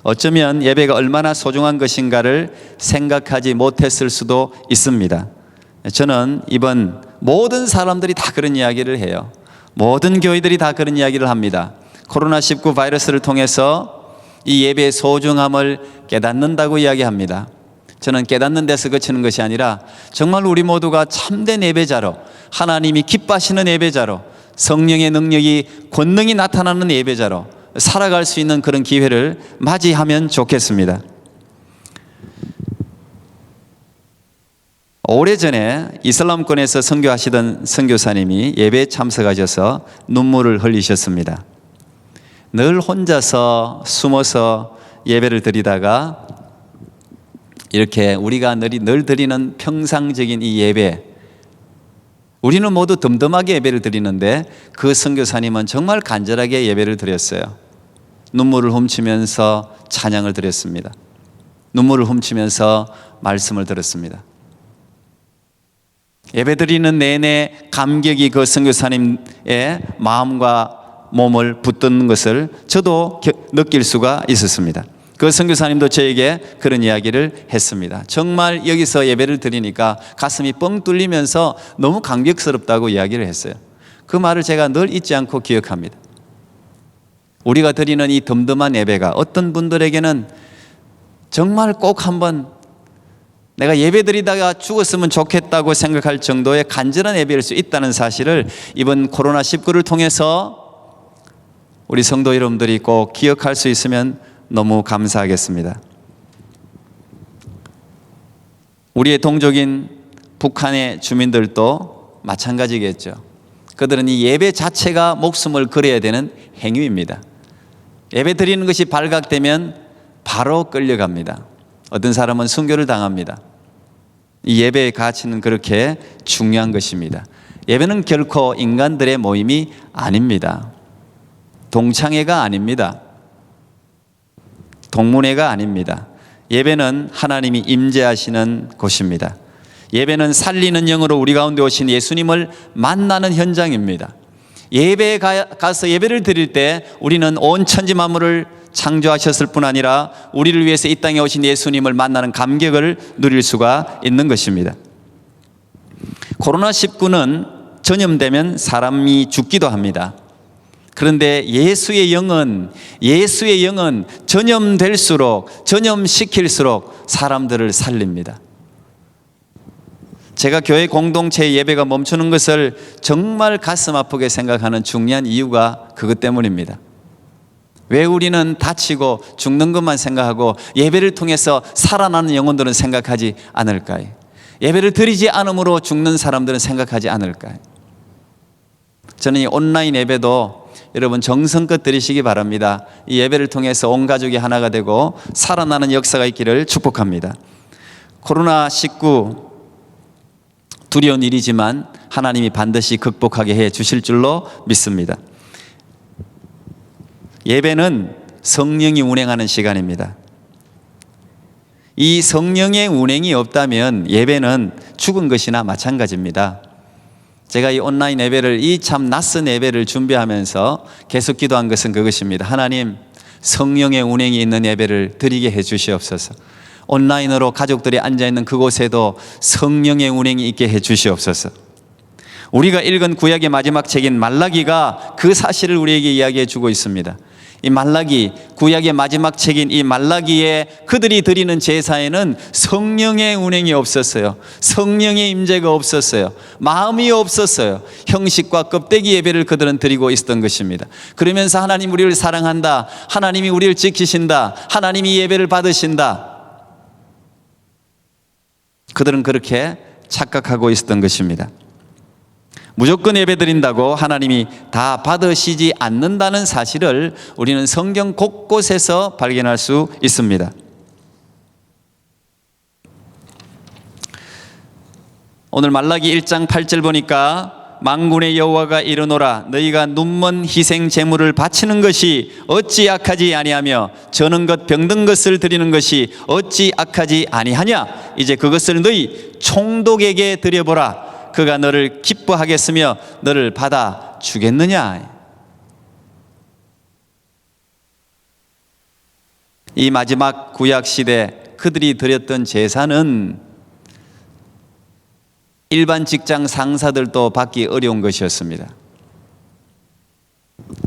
Speaker 7: 어쩌면 예배가 얼마나 소중한 것인가를 생각하지 못했을 수도 있습니다. 저는 이번 모든 사람들이 다 그런 이야기를 해요. 모든 교회들이 다 그런 이야기를 합니다. 코로나19 바이러스를 통해서 이 예배의 소중함을 깨닫는다고 이야기합니다. 저는 깨닫는 데서 그치는 것이 아니라 정말 우리 모두가 참된 예배자로, 하나님이 기뻐하시는 예배자로, 성령의 능력이 권능이 나타나는 예배자로 살아갈 수 있는 그런 기회를 맞이하면 좋겠습니다. 오래전에 이슬람권에서 선교하시던 선교사님이 예배에 참석하셔서 눈물을 흘리셨습니다. 늘 혼자서 숨어서 예배를 드리다가 이렇게 우리가 늘 드리는 평상적인 이 예배, 우리는 모두 덤덤하게 예배를 드리는데 그 선교사님은 정말 간절하게 예배를 드렸어요. 눈물을 훔치면서 찬양을 드렸습니다. 눈물을 훔치면서 말씀을 들었습니다. 예배 드리는 내내 감격이 그 선교사님의 마음과 몸을 붙드는 것을 저도 느낄 수가 있었습니다. 그 선교사님도 저에게 그런 이야기를 했습니다. 정말 여기서 예배를 드리니까 가슴이 뻥 뚫리면서 너무 감격스럽다고 이야기를 했어요. 그 말을 제가 늘 잊지 않고 기억합니다. 우리가 드리는 이 덤덤한 예배가 어떤 분들에게는 정말 꼭 한번 내가 예배 드리다가 죽었으면 좋겠다고 생각할 정도의 간절한 예배일 수 있다는 사실을 이번 코로나19를 통해서 우리 성도 여러분들이 꼭 기억할 수 있으면 너무 감사하겠습니다. 우리의 동족인 북한의 주민들도 마찬가지겠죠. 그들은 이 예배 자체가 목숨을 걸어야 되는 행위입니다. 예배 드리는 것이 발각되면 바로 끌려갑니다. 어떤 사람은 순교를 당합니다. 이 예배의 가치는 그렇게 중요한 것입니다. 예배는 결코 인간들의 모임이 아닙니다. 동창회가 아닙니다. 동문회가 아닙니다. 예배는 하나님이 임재하시는 곳입니다. 예배는 살리는 영으로 우리 가운데 오신 예수님을 만나는 현장입니다. 예배에 가서 예배를 드릴 때 우리는 온 천지 만물을 창조하셨을 뿐 아니라 우리를 위해서 이 땅에 오신 예수님을 만나는 감격을 누릴 수가 있는 것입니다. 코로나19는 전염되면 사람이 죽기도 합니다. 그런데 예수의 영은 전염시킬수록 사람들을 살립니다. 제가 교회 공동체 예배가 멈추는 것을 정말 가슴 아프게 생각하는 중요한 이유가 그것 때문입니다. 왜 우리는 다치고 죽는 것만 생각하고 예배를 통해서 살아나는 영혼들은 생각하지 않을까요? 예배를 드리지 않음으로 죽는 사람들은 생각하지 않을까요? 저는 이 온라인 예배도 여러분 정성껏 드리시기 바랍니다. 이 예배를 통해서 온 가족이 하나가 되고 살아나는 역사가 있기를 축복합니다. 코로나19 두려운 일이지만 하나님이 반드시 극복하게 해 주실 줄로 믿습니다. 예배는 성령이 운행하는 시간입니다. 이 성령의 운행이 없다면 예배는 죽은 것이나 마찬가지입니다. 제가 이 온라인 예배를, 이 참 낯선 예배를 준비하면서 계속 기도한 것은 그것입니다. 하나님, 성령의 운행이 있는 예배를 드리게 해 주시옵소서. 온라인으로 가족들이 앉아있는 그곳에도 성령의 운행이 있게 해 주시옵소서. 우리가 읽은 구약의 마지막 책인 말라기가 그 사실을 우리에게 이야기해 주고 있습니다. 이 말라기, 구약의 마지막 책인 이 말라기에 그들이 드리는 제사에는 성령의 운행이 없었어요. 성령의 임재가 없었어요. 마음이 없었어요. 형식과 껍데기 예배를 그들은 드리고 있었던 것입니다. 그러면서 하나님 우리를 사랑한다, 하나님이 우리를 지키신다, 하나님이 예배를 받으신다, 그들은 그렇게 착각하고 있었던 것입니다. 무조건 예배드린다고 하나님이 다 받으시지 않는다는 사실을 우리는 성경 곳곳에서 발견할 수 있습니다. 오늘 말라기 1장 8절 보니까 만군의 여호와가 이르노라 너희가 눈먼 희생 제물을 바치는 것이 어찌 악하지 아니하며 저는 것 병든 것을 드리는 것이 어찌 악하지 아니하냐. 이제 그것을 너희 총독에게 드려보라. 그가 너를 기뻐하겠으며 너를 받아 주겠느냐. 이 마지막 구약 시대 그들이 드렸던 제사는 일반 직장 상사들도 받기 어려운 것이었습니다.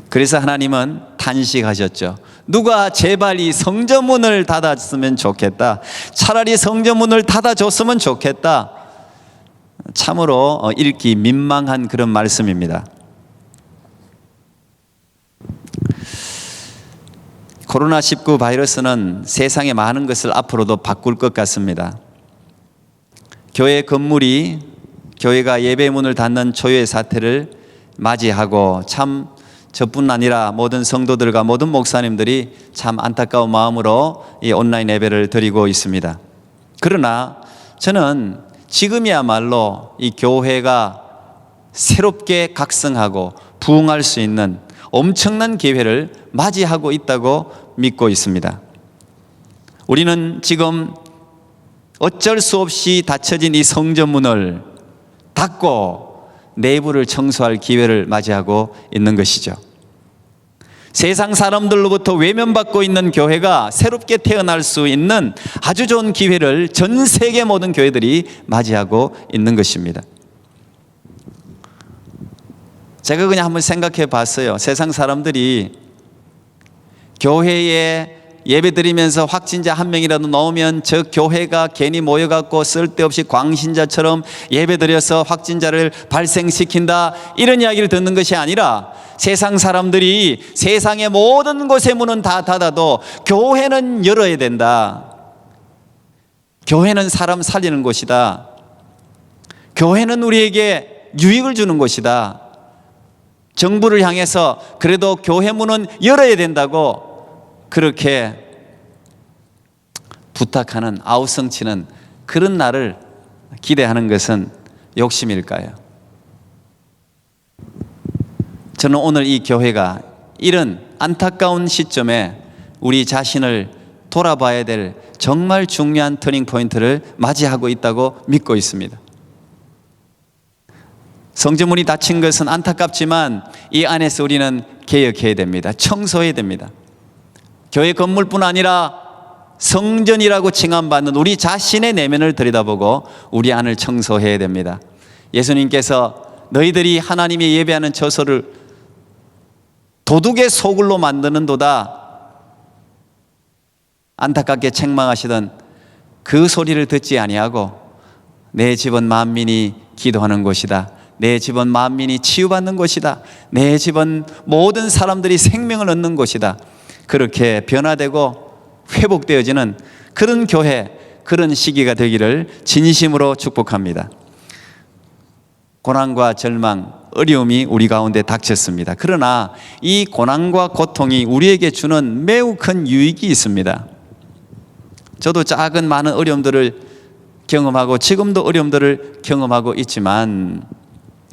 Speaker 7: 그래서 하나님은 탄식하셨죠. 누가 제발 이 성전문을 닫았으면 좋겠다. 차라리 성전문을 닫아줬으면 좋겠다. 참으로 읽기 민망한 그런 말씀입니다. 코로나19 바이러스는 세상의 많은 것을 앞으로도 바꿀 것 같습니다. 교회 건물이 교회가 예배문을 닫는 초유의 사태를 맞이하고 참 저뿐 아니라 모든 성도들과 모든 목사님들이 참 안타까운 마음으로 이 온라인 예배를 드리고 있습니다. 그러나 저는 지금이야말로 이 교회가 새롭게 각성하고 부흥할 수 있는 엄청난 기회를 맞이하고 있다고 믿고 있습니다. 우리는 지금 어쩔 수 없이 닫혀진 이 성전문을 닫고 내부를 청소할 기회를 맞이하고 있는 것이죠. 세상 사람들로부터 외면받고 있는 교회가 새롭게 태어날 수 있는 아주 좋은 기회를 전 세계 모든 교회들이 맞이하고 있는 것입니다. 제가 그냥 한번 생각해 봤어요. 세상 사람들이 교회에 예배 드리면서 확진자 한 명이라도 나오면 저 교회가 괜히 모여갖고 쓸데없이 광신자처럼 예배 드려서 확진자를 발생시킨다, 이런 이야기를 듣는 것이 아니라 세상 사람들이 세상의 모든 곳의 문은 다 닫아도 교회는 열어야 된다. 교회는 사람 살리는 곳이다. 교회는 우리에게 유익을 주는 곳이다. 정부를 향해서 그래도 교회 문은 열어야 된다고 그렇게 부탁하는, 아우성치는 그런 날을 기대하는 것은 욕심일까요? 저는 오늘 이 교회가 이런 안타까운 시점에 우리 자신을 돌아봐야 될 정말 중요한 터닝 포인트를 맞이하고 있다고 믿고 있습니다. 성전문이 닫힌 것은 안타깝지만 이 안에서 우리는 개혁해야 됩니다. 청소해야 됩니다. 교회 건물뿐 아니라 성전이라고 칭함받는 우리 자신의 내면을 들여다보고 우리 안을 청소해야 됩니다. 예수님께서 너희들이 하나님의 예배하는 처소를 도둑의 소굴로 만드는도다 안타깝게 책망하시던 그 소리를 듣지 아니하고 내 집은 만민이 기도하는 곳이다. 내 집은 만민이 치유받는 곳이다. 내 집은 모든 사람들이 생명을 얻는 곳이다. 그렇게 변화되고 회복되어지는 그런 교회, 그런 시기가 되기를 진심으로 축복합니다. 고난과 절망, 어려움이 우리 가운데 닥쳤습니다. 그러나 이 고난과 고통이 우리에게 주는 매우 큰 유익이 있습니다. 저도 작은 많은 어려움들을 경험하고 지금도 어려움들을 경험하고 있지만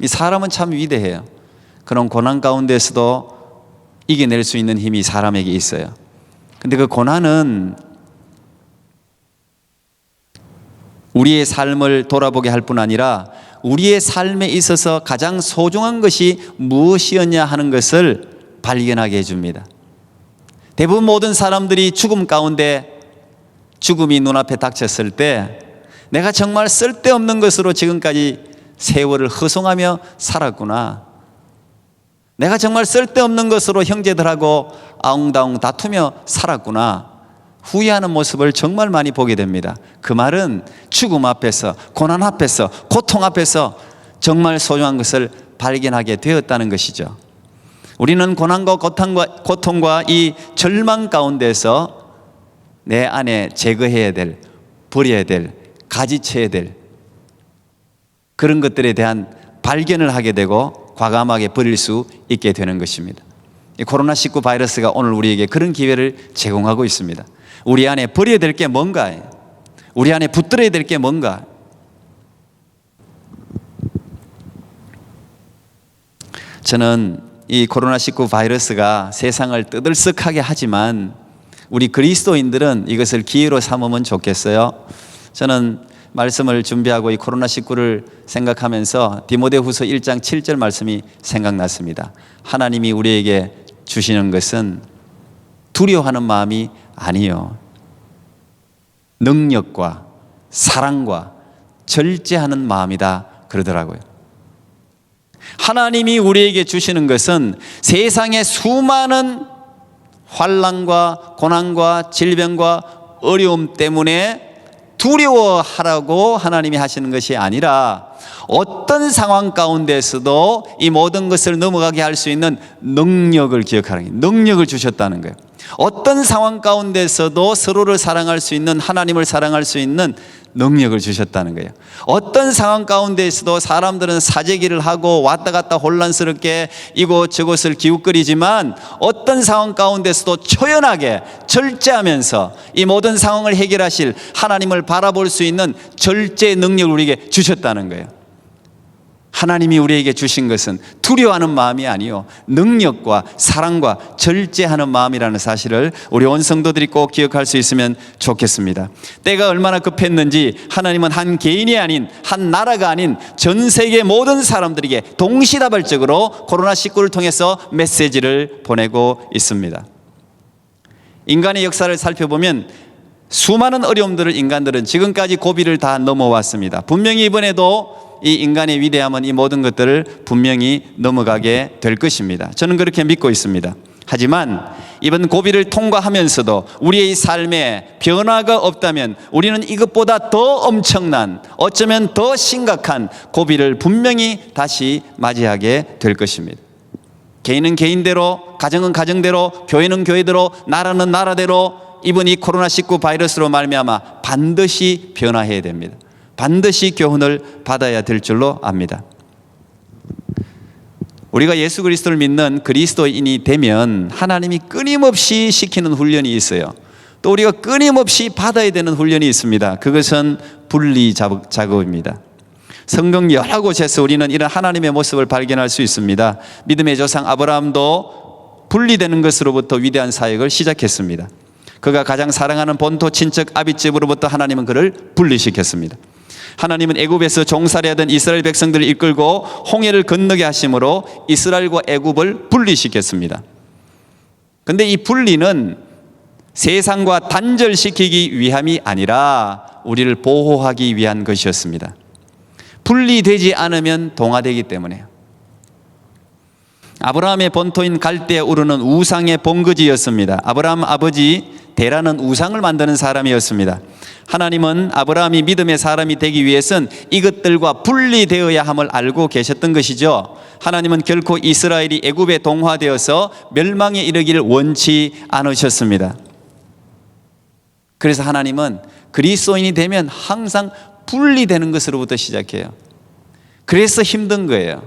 Speaker 7: 이 사람은 참 위대해요. 그런 고난 가운데서도 이겨낼 수 있는 힘이 사람에게 있어요. 근데 그 고난은 우리의 삶을 돌아보게 할 뿐 아니라 우리의 삶에 있어서 가장 소중한 것이 무엇이었냐 하는 것을 발견하게 해줍니다. 대부분 모든 사람들이 죽음 가운데 죽음이 눈앞에 닥쳤을 때 내가 정말 쓸데없는 것으로 지금까지 세월을 허송하며 살았구나. 내가 정말 쓸데없는 것으로 형제들하고 아웅다웅 다투며 살았구나. 후회하는 모습을 정말 많이 보게 됩니다. 그 말은 죽음 앞에서, 고난 앞에서, 고통 앞에서 정말 소중한 것을 발견하게 되었다는 것이죠. 우리는 고난과 고통과 이 절망 가운데서 내 안에 제거해야 될, 버려야 될, 가지쳐야 될 그런 것들에 대한 발견을 하게 되고 과감하게 버릴 수 있게 되는 것입니다. 이 코로나19 바이러스가 오늘 우리에게 그런 기회를 제공하고 있습니다. 우리 안에 버려야 될 게 뭔가, 우리 안에 붙들어야 될 게 뭔가. 저는 이 코로나19 바이러스가 세상을 떠들썩하게 하지만 우리 그리스도인들은 이것을 기회로 삼으면 좋겠어요. 저는 말씀을 준비하고 이 코로나19를 생각하면서 디모데후서 1장 7절 말씀이 생각났습니다. 하나님이 우리에게 주시는 것은 두려워하는 마음이 아니요, 능력과 사랑과 절제하는 마음이다 그러더라고요. 하나님이 우리에게 주시는 것은 세상의 수많은 환난과 고난과 질병과 어려움 때문에 두려워하라고 하나님이 하시는 것이 아니라 어떤 상황 가운데서도 이 모든 것을 넘어가게 할 수 있는 능력을 기억하라는 거예요. 능력을 주셨다는 거예요. 어떤 상황 가운데서도 서로를 사랑할 수 있는, 하나님을 사랑할 수 있는 능력을 주셨다는 거예요. 어떤 상황 가운데서도 사람들은 사재기를 하고 왔다 갔다 혼란스럽게 이곳저곳을 기웃거리지만 어떤 상황 가운데서도 초연하게 절제하면서 이 모든 상황을 해결하실 하나님을 바라볼 수 있는 절제 능력을 우리에게 주셨다는 거예요. 하나님이 우리에게 주신 것은 두려워하는 마음이 아니요, 능력과 사랑과 절제하는 마음이라는 사실을 우리 온 성도들이 꼭 기억할 수 있으면 좋겠습니다. 때가 얼마나 급했는지 하나님은 한 개인이 아닌, 한 나라가 아닌 전 세계 모든 사람들에게 동시다발적으로 코로나19를 통해서 메시지를 보내고 있습니다. 인간의 역사를 살펴보면 수많은 어려움들을 인간들은 지금까지 고비를 다 넘어왔습니다. 분명히 이번에도 이 인간의 위대함은 이 모든 것들을 분명히 넘어가게 될 것입니다. 저는 그렇게 믿고 있습니다. 하지만 이번 고비를 통과하면서도 우리의 삶에 변화가 없다면 우리는 이것보다 더 엄청난, 어쩌면 더 심각한 고비를 분명히 다시 맞이하게 될 것입니다. 개인은 개인대로, 가정은 가정대로, 교회는 교회대로, 나라는 나라대로 이번 이 코로나19 바이러스로 말미암아 반드시 변화해야 됩니다. 반드시 교훈을 받아야 될 줄로 압니다. 우리가 예수 그리스도를 믿는 그리스도인이 되면 하나님이 끊임없이 시키는 훈련이 있어요. 또 우리가 끊임없이 받아야 되는 훈련이 있습니다. 그것은 분리 작업입니다. 성경 여러 곳에서 우리는 이런 하나님의 모습을 발견할 수 있습니다. 믿음의 조상 아브라함도 분리되는 것으로부터 위대한 사역을 시작했습니다. 그가 가장 사랑하는 본토 친척 아비집으로부터 하나님은 그를 분리시켰습니다. 하나님은 애굽에서 종살이하던 이스라엘 백성들을 이끌고 홍해를 건너게 하심으로 이스라엘과 애굽을 분리시켰습니다. 그런데 이 분리는 세상과 단절시키기 위함이 아니라 우리를 보호하기 위한 것이었습니다. 분리되지 않으면 동화되기 때문에요. 아브라함의 본토인 갈대아 우르는 우상의 본거지였습니다. 아브라함 아버지 데라는 우상을 만드는 사람이었습니다. 하나님은 아브라함이 믿음의 사람이 되기 위해서는 이것들과 분리되어야 함을 알고 계셨던 것이죠. 하나님은 결코 이스라엘이 애굽에 동화되어서 멸망에 이르기를 원치 않으셨습니다. 그래서 하나님은 그리스도인이 되면 항상 분리되는 것으로부터 시작해요. 그래서 힘든 거예요.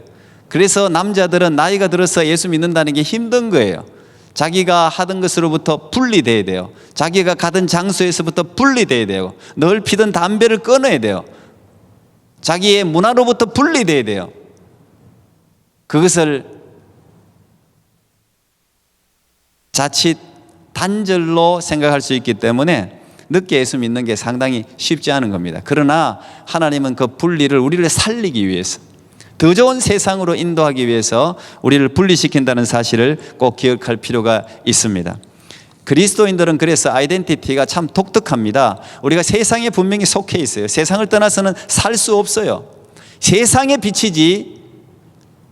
Speaker 7: 그래서 남자들은 나이가 들어서 예수 믿는다는 게 힘든 거예요. 자기가 하던 것으로부터 분리돼야 돼요. 자기가 가던 장소에서부터 분리돼야 돼요. 늘 피던 담배를 끊어야 돼요. 자기의 문화로부터 분리돼야 돼요. 그것을 자칫 단절로 생각할 수 있기 때문에 늦게 예수 믿는 게 상당히 쉽지 않은 겁니다. 그러나 하나님은 그 분리를 우리를 살리기 위해서, 더 좋은 세상으로 인도하기 위해서 우리를 분리시킨다는 사실을 꼭 기억할 필요가 있습니다. 그리스도인들은 그래서 아이덴티티가 참 독특합니다. 우리가 세상에 분명히 속해 있어요. 세상을 떠나서는 살 수 없어요. 세상의 빛이지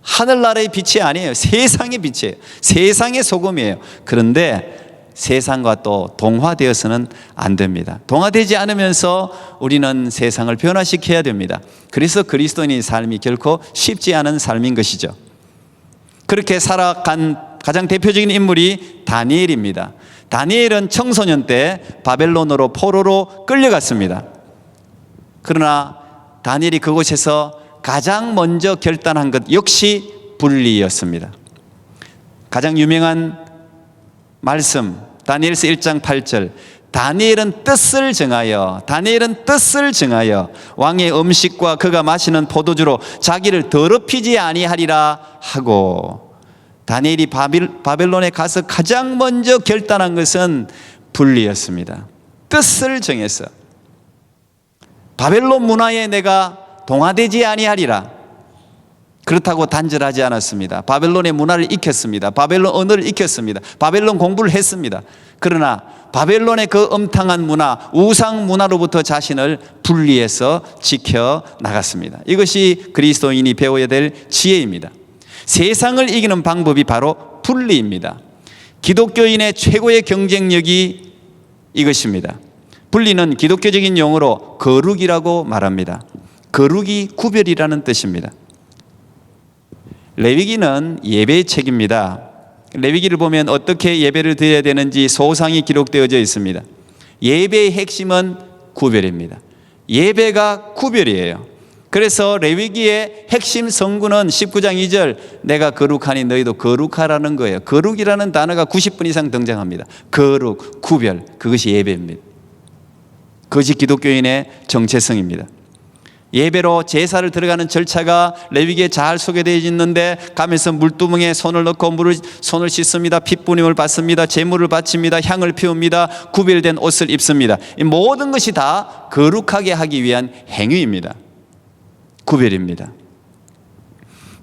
Speaker 7: 하늘나라의 빛이 아니에요. 세상의 빛이에요. 세상의 소금이에요. 그런데 세상과 또 동화되어서는 안 됩니다. 동화되지 않으면서 우리는 세상을 변화시켜야 됩니다. 그래서 그리스도인의 삶이 결코 쉽지 않은 삶인 것이죠. 그렇게 살아간 가장 대표적인 인물이 다니엘입니다. 다니엘은 청소년 때 바벨론으로 포로로 끌려갔습니다. 그러나 다니엘이 그곳에서 가장 먼저 결단한 것 역시 분리였습니다. 가장 유명한 말씀 다니엘서 1장 8절, 다니엘은 뜻을 정하여 왕의 음식과 그가 마시는 포도주로 자기를 더럽히지 아니하리라 하고, 다니엘이 바벨론에 가서 가장 먼저 결단한 것은 분리였습니다. 뜻을 정해서 바벨론 문화에 내가 동화되지 아니하리라. 그렇다고 단절하지 않았습니다. 바벨론의 문화를 익혔습니다. 바벨론 언어를 익혔습니다. 바벨론 공부를 했습니다. 그러나 바벨론의 그 음탕한 문화, 우상 문화로부터 자신을 분리해서 지켜 나갔습니다. 이것이 그리스도인이 배워야 될 지혜입니다. 세상을 이기는 방법이 바로 분리입니다. 기독교인의 최고의 경쟁력이 이것입니다. 분리는 기독교적인 용어로 거룩이라고 말합니다. 거룩이 구별이라는 뜻입니다. 레위기는 예배의 책입니다. 레위기를 보면 어떻게 예배를 드려야 되는지 소상히 기록되어져 있습니다. 예배의 핵심은 구별입니다. 예배가 구별이에요. 그래서 레위기의 핵심 성구는 19장 2절, 내가 거룩하니 너희도 거룩하라는 거예요. 거룩이라는 단어가 90분 이상 등장합니다. 거룩, 구별, 그것이 예배입니다. 그것이 기독교인의 정체성입니다. 예배로 제사를 들어가는 절차가 레위기에 잘 소개되어 있는데, 가면서 물두멍에 손을 넣고 손을 씻습니다. 핏부림을 받습니다. 제물을 바칩니다. 향을 피웁니다. 구별된 옷을 입습니다. 이 모든 것이 다 거룩하게 하기 위한 행위입니다. 구별입니다.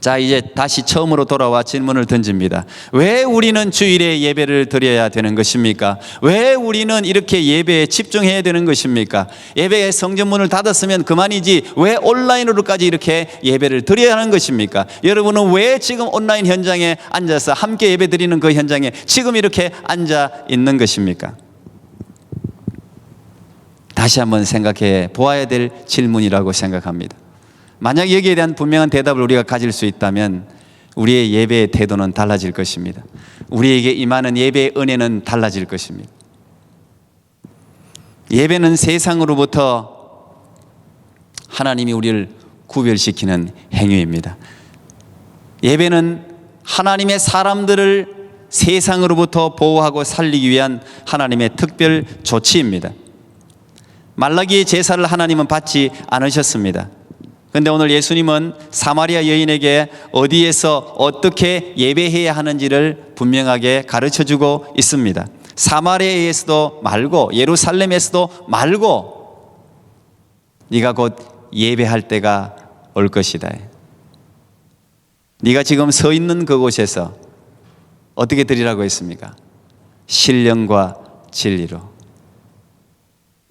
Speaker 7: 자, 이제 다시 처음으로 돌아와 질문을 던집니다. 왜 우리는 주일에 예배를 드려야 되는 것입니까? 왜 우리는 이렇게 예배에 집중해야 되는 것입니까? 예배의 성전문을 닫았으면 그만이지 왜 온라인으로까지 이렇게 예배를 드려야 하는 것입니까? 여러분은 왜 지금 온라인 현장에 앉아서 함께 예배 드리는 그 현장에 지금 이렇게 앉아 있는 것입니까? 다시 한번 생각해 보아야 될 질문이라고 생각합니다. 만약 여기에 대한 분명한 대답을 우리가 가질 수 있다면 우리의 예배의 태도는 달라질 것입니다. 우리에게 임하는 예배의 은혜는 달라질 것입니다. 예배는 세상으로부터 하나님이 우리를 구별시키는 행위입니다. 예배는 하나님의 사람들을 세상으로부터 보호하고 살리기 위한 하나님의 특별 조치입니다. 말라기의 제사를 하나님은 받지 않으셨습니다. 그런데 오늘 예수님은 사마리아 여인에게 어디에서 어떻게 예배해야 하는지를 분명하게 가르쳐주고 있습니다. 사마리아에서도 말고 예루살렘에서도 말고 네가 곧 예배할 때가 올 것이다. 네가 지금 서 있는 그곳에서 어떻게 드리라고 했습니까? 신령과 진리로,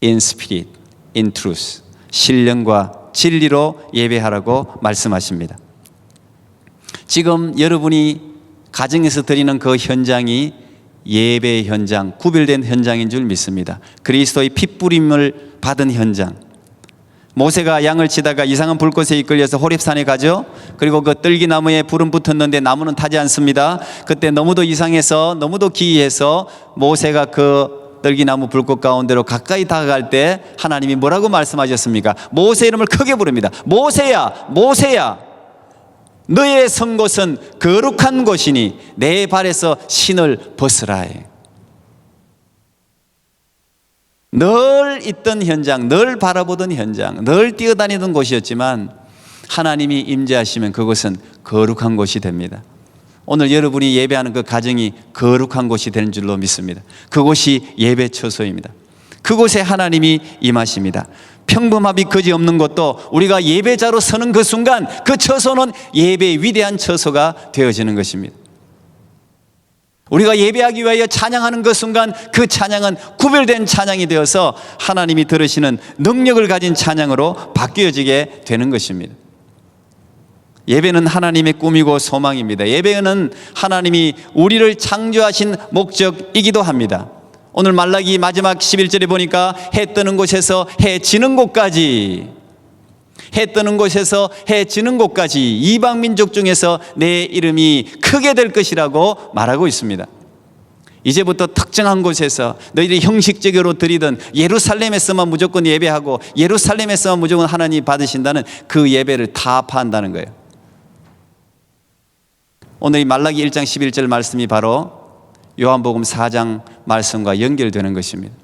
Speaker 7: in spirit, in truth, 신령과 진리로 예배하라고 말씀하십니다. 지금 여러분이 가정에서 드리는 그 현장이 예배의 현장, 구별된 현장인 줄 믿습니다. 그리스도의 핏부림을 받은 현장. 모세가 양을 치다가 이상한 불꽃에 이끌려서 호렙산에 가죠. 그리고 그 떨기나무에 불은 붙었는데 나무는 타지 않습니다. 그때 너무도 이상해서, 너무도 기이해서 모세가 그 떨기나무 불꽃 가운데로 가까이 다가갈 때 하나님이 뭐라고 말씀하셨습니까? 모세 이름을 크게 부릅니다. 모세야, 모세야, 너의 선 곳은 거룩한 곳이니 내 발에서 신을 벗으라. 늘 있던 현장, 늘 바라보던 현장, 늘 뛰어다니던 곳이었지만 하나님이 임재하시면 그곳은 거룩한 곳이 됩니다. 오늘 여러분이 예배하는 그 가정이 거룩한 곳이 되는 줄로 믿습니다. 그곳이 예배 처소입니다. 그곳에 하나님이 임하십니다. 평범함이 그지없는 것도 우리가 예배자로 서는 그 순간 그 처소는 예배의 위대한 처소가 되어지는 것입니다. 우리가 예배하기 위하여 찬양하는 그 순간 그 찬양은 구별된 찬양이 되어서 하나님이 들으시는 능력을 가진 찬양으로 바뀌어지게 되는 것입니다. 예배는 하나님의 꿈이고 소망입니다. 예배는 하나님이 우리를 창조하신 목적이기도 합니다. 오늘 말라기 마지막 11절에 보니까 해 뜨는 곳에서 해 지는 곳까지, 해 뜨는 곳에서 해 지는 곳까지 이방 민족 중에서 내 이름이 크게 될 것이라고 말하고 있습니다. 이제부터 특정한 곳에서 너희들이 형식적으로 드리던 예루살렘에서만 무조건 예배하고 예루살렘에서만 무조건 하나님 받으신다는 그 예배를 타파한다는 거예요. 오늘 이 말라기 1장 11절 말씀이 바로 요한복음 4장 말씀과 연결되는 것입니다.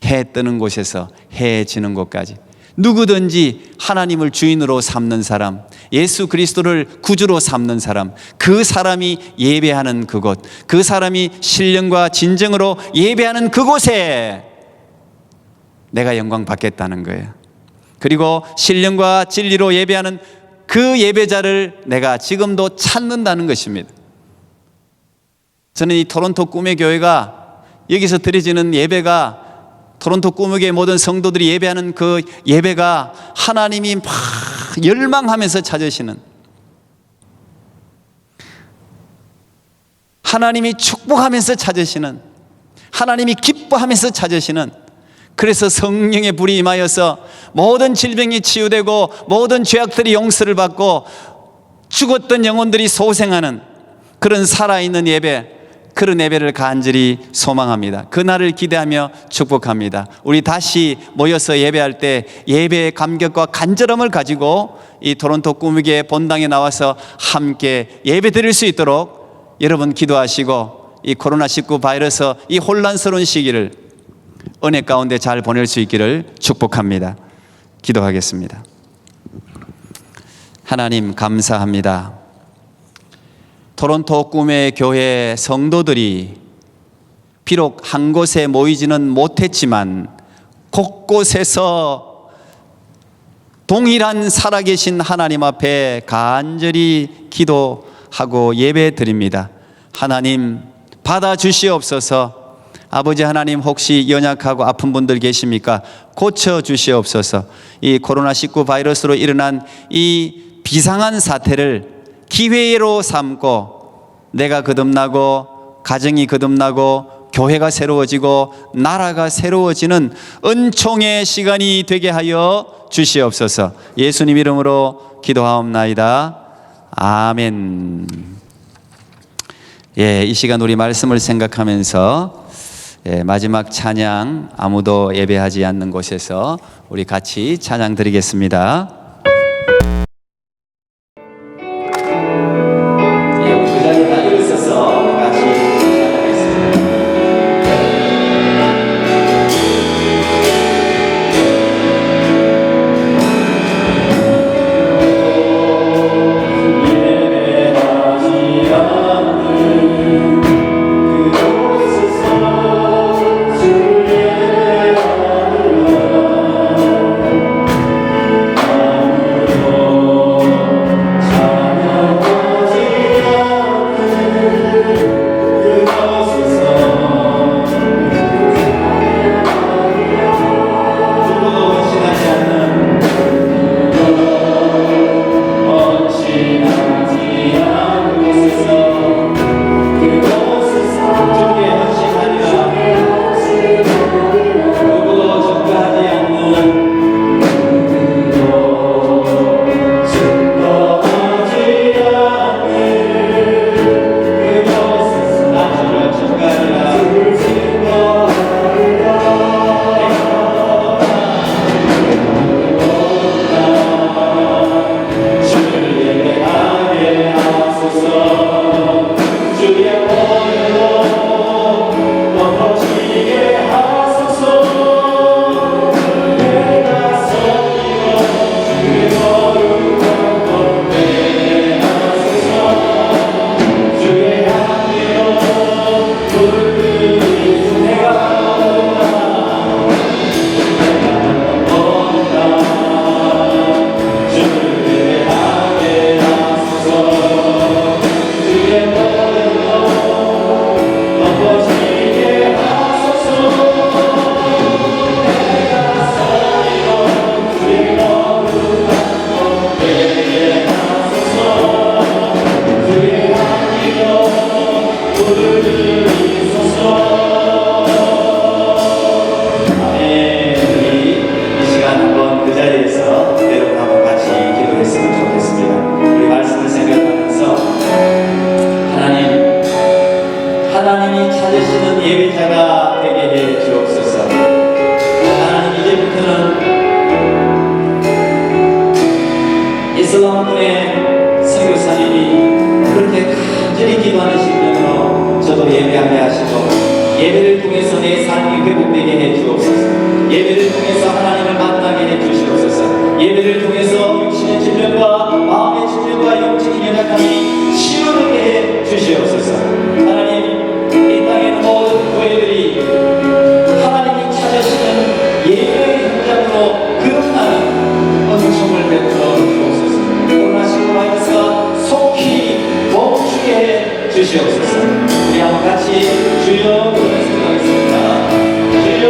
Speaker 7: 해 뜨는 곳에서 해 지는 곳까지 누구든지 하나님을 주인으로 삼는 사람, 예수 그리스도를 구주로 삼는 사람, 그 사람이 예배하는 그곳, 그 사람이 신령과 진정으로 예배하는 그곳에 내가 영광 받겠다는 거예요. 그리고 신령과 진리로 예배하는 그 예배자를 내가 지금도 찾는다는 것입니다. 저는 이 토론토 꿈의 교회가 여기서 드려지는 예배가, 토론토 꿈의 교회 모든 성도들이 예배하는 그 예배가 하나님이 막 열망하면서 찾으시는, 하나님이 축복하면서 찾으시는, 하나님이 기뻐하면서 찾으시는, 그래서 성령의 불이 임하여서 모든 질병이 치유되고 모든 죄악들이 용서를 받고 죽었던 영혼들이 소생하는 그런 살아있는 예배, 그런 예배를 간절히 소망합니다. 그날을 기대하며 축복합니다. 우리 다시 모여서 예배할 때 예배의 감격과 간절함을 가지고 이 토론토 꿈의 본당에 나와서 함께 예배 드릴 수 있도록 여러분 기도하시고 이 코로나19 바이러스 이 혼란스러운 시기를 은혜 가운데 잘 보낼 수 있기를 축복합니다. 기도하겠습니다. 하나님 감사합니다. 토론토 꿈의 교회 성도들이 비록 한 곳에 모이지는 못했지만 곳곳에서 동일한 살아계신 하나님 앞에 간절히 기도하고 예배 드립니다. 하나님 받아주시옵소서. 아버지 하나님, 혹시 연약하고 아픈 분들 계십니까? 고쳐주시옵소서. 이 코로나19 바이러스로 일어난 이 비상한 사태를 기회로 삼고 내가 거듭나고 가정이 거듭나고 교회가 새로워지고 나라가 새로워지는 은총의 시간이 되게 하여 주시옵소서. 예수님 이름으로 기도하옵나이다. 아멘. 예, 이 시간 우리 말씀을 생각하면서 마지막 찬양, 아무도 예배하지 않는 곳에서 우리 같이 찬양 드리겠습니다.
Speaker 5: 주의 이 시간 한번 그 자리에서 여러분 한번 같이 기도했으면 좋겠습니다. 우리 말씀을 생각하면서 하나님이 찾으시는 예배자가 되게 해 주옵소서. 하나님, 이제부터는 이슬람군의 선교사님이 그렇게 간절히 기도하는 심령으로 저도 예배하게 하시고, 예배를 통해서 내 삶이 회복되게 해 주옵소서. 예배를 통해서 하나님을 만나게 해 주시옵소서. 예배를 통해서 육신의 질병과 마음의 질병과 영적인 연약함이 치유되게 해 주시옵소서. 하나님, 이 땅의 모든 교회들이 하나님이 찾으시는 예배의 현장으로 거듭나는 은총을 베풀어 주옵소서. 코로나19 바이러스가 속히 멈추게 해 주시옵소서. 우리 한번 같이 주여 기도하겠습니다. 주여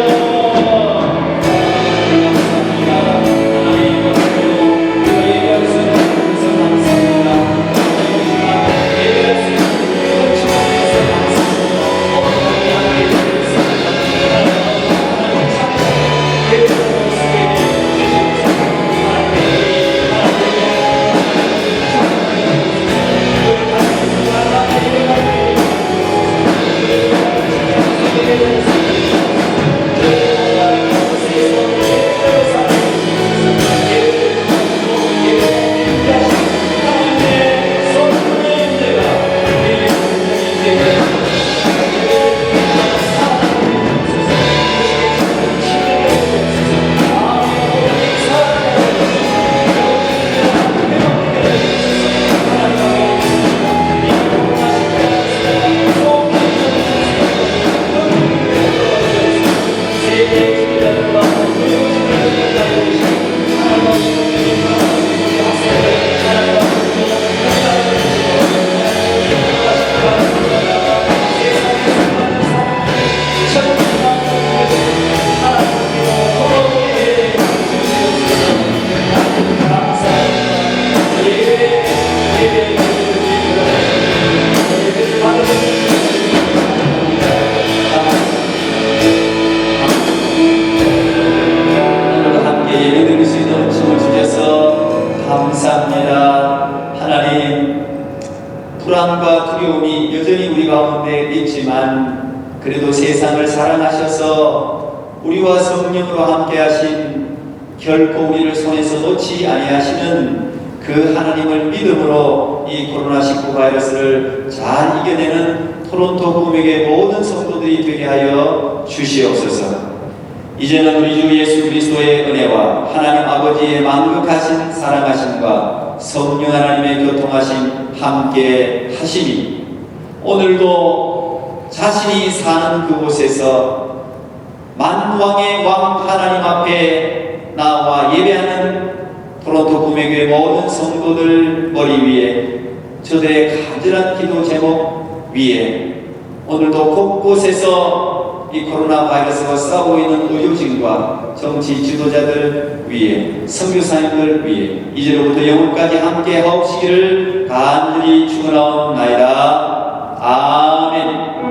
Speaker 5: 감사합니다. 하나님, 불안과 두려움이 여전히 우리 가운데 있지만 그래도 세상을 사랑하셔서 우리와 성령으로 함께 하신, 결코 우리를 손에서 놓지 아니하시는 그 하나님을 믿음으로 이 코로나19 바이러스를 잘 이겨내는 토론토 구맥의 모든 성도들이 되게 하여 주시옵소서. 이제는 우리 주 예수 그리스도의 은혜와 하나님 아버지의 만극하신 사랑하심과 성령 하나님의 교통하심 함께 하시니, 오늘도 자신이 사는 그곳에서 만왕의 왕 하나님 앞에 나와 예배하는 토론토 구매교회 모든 성도들 머리 위에, 저들의 간절한 기도 제목 위에, 오늘도 곳곳에서 이 코로나 바이러스와 싸우고 있는 의료진과 정치 지도자들 위에, 선교사님들 위에 이제로부터 영원까지 함께 하옵시기를 간절히 축원하옵나이다. 아멘.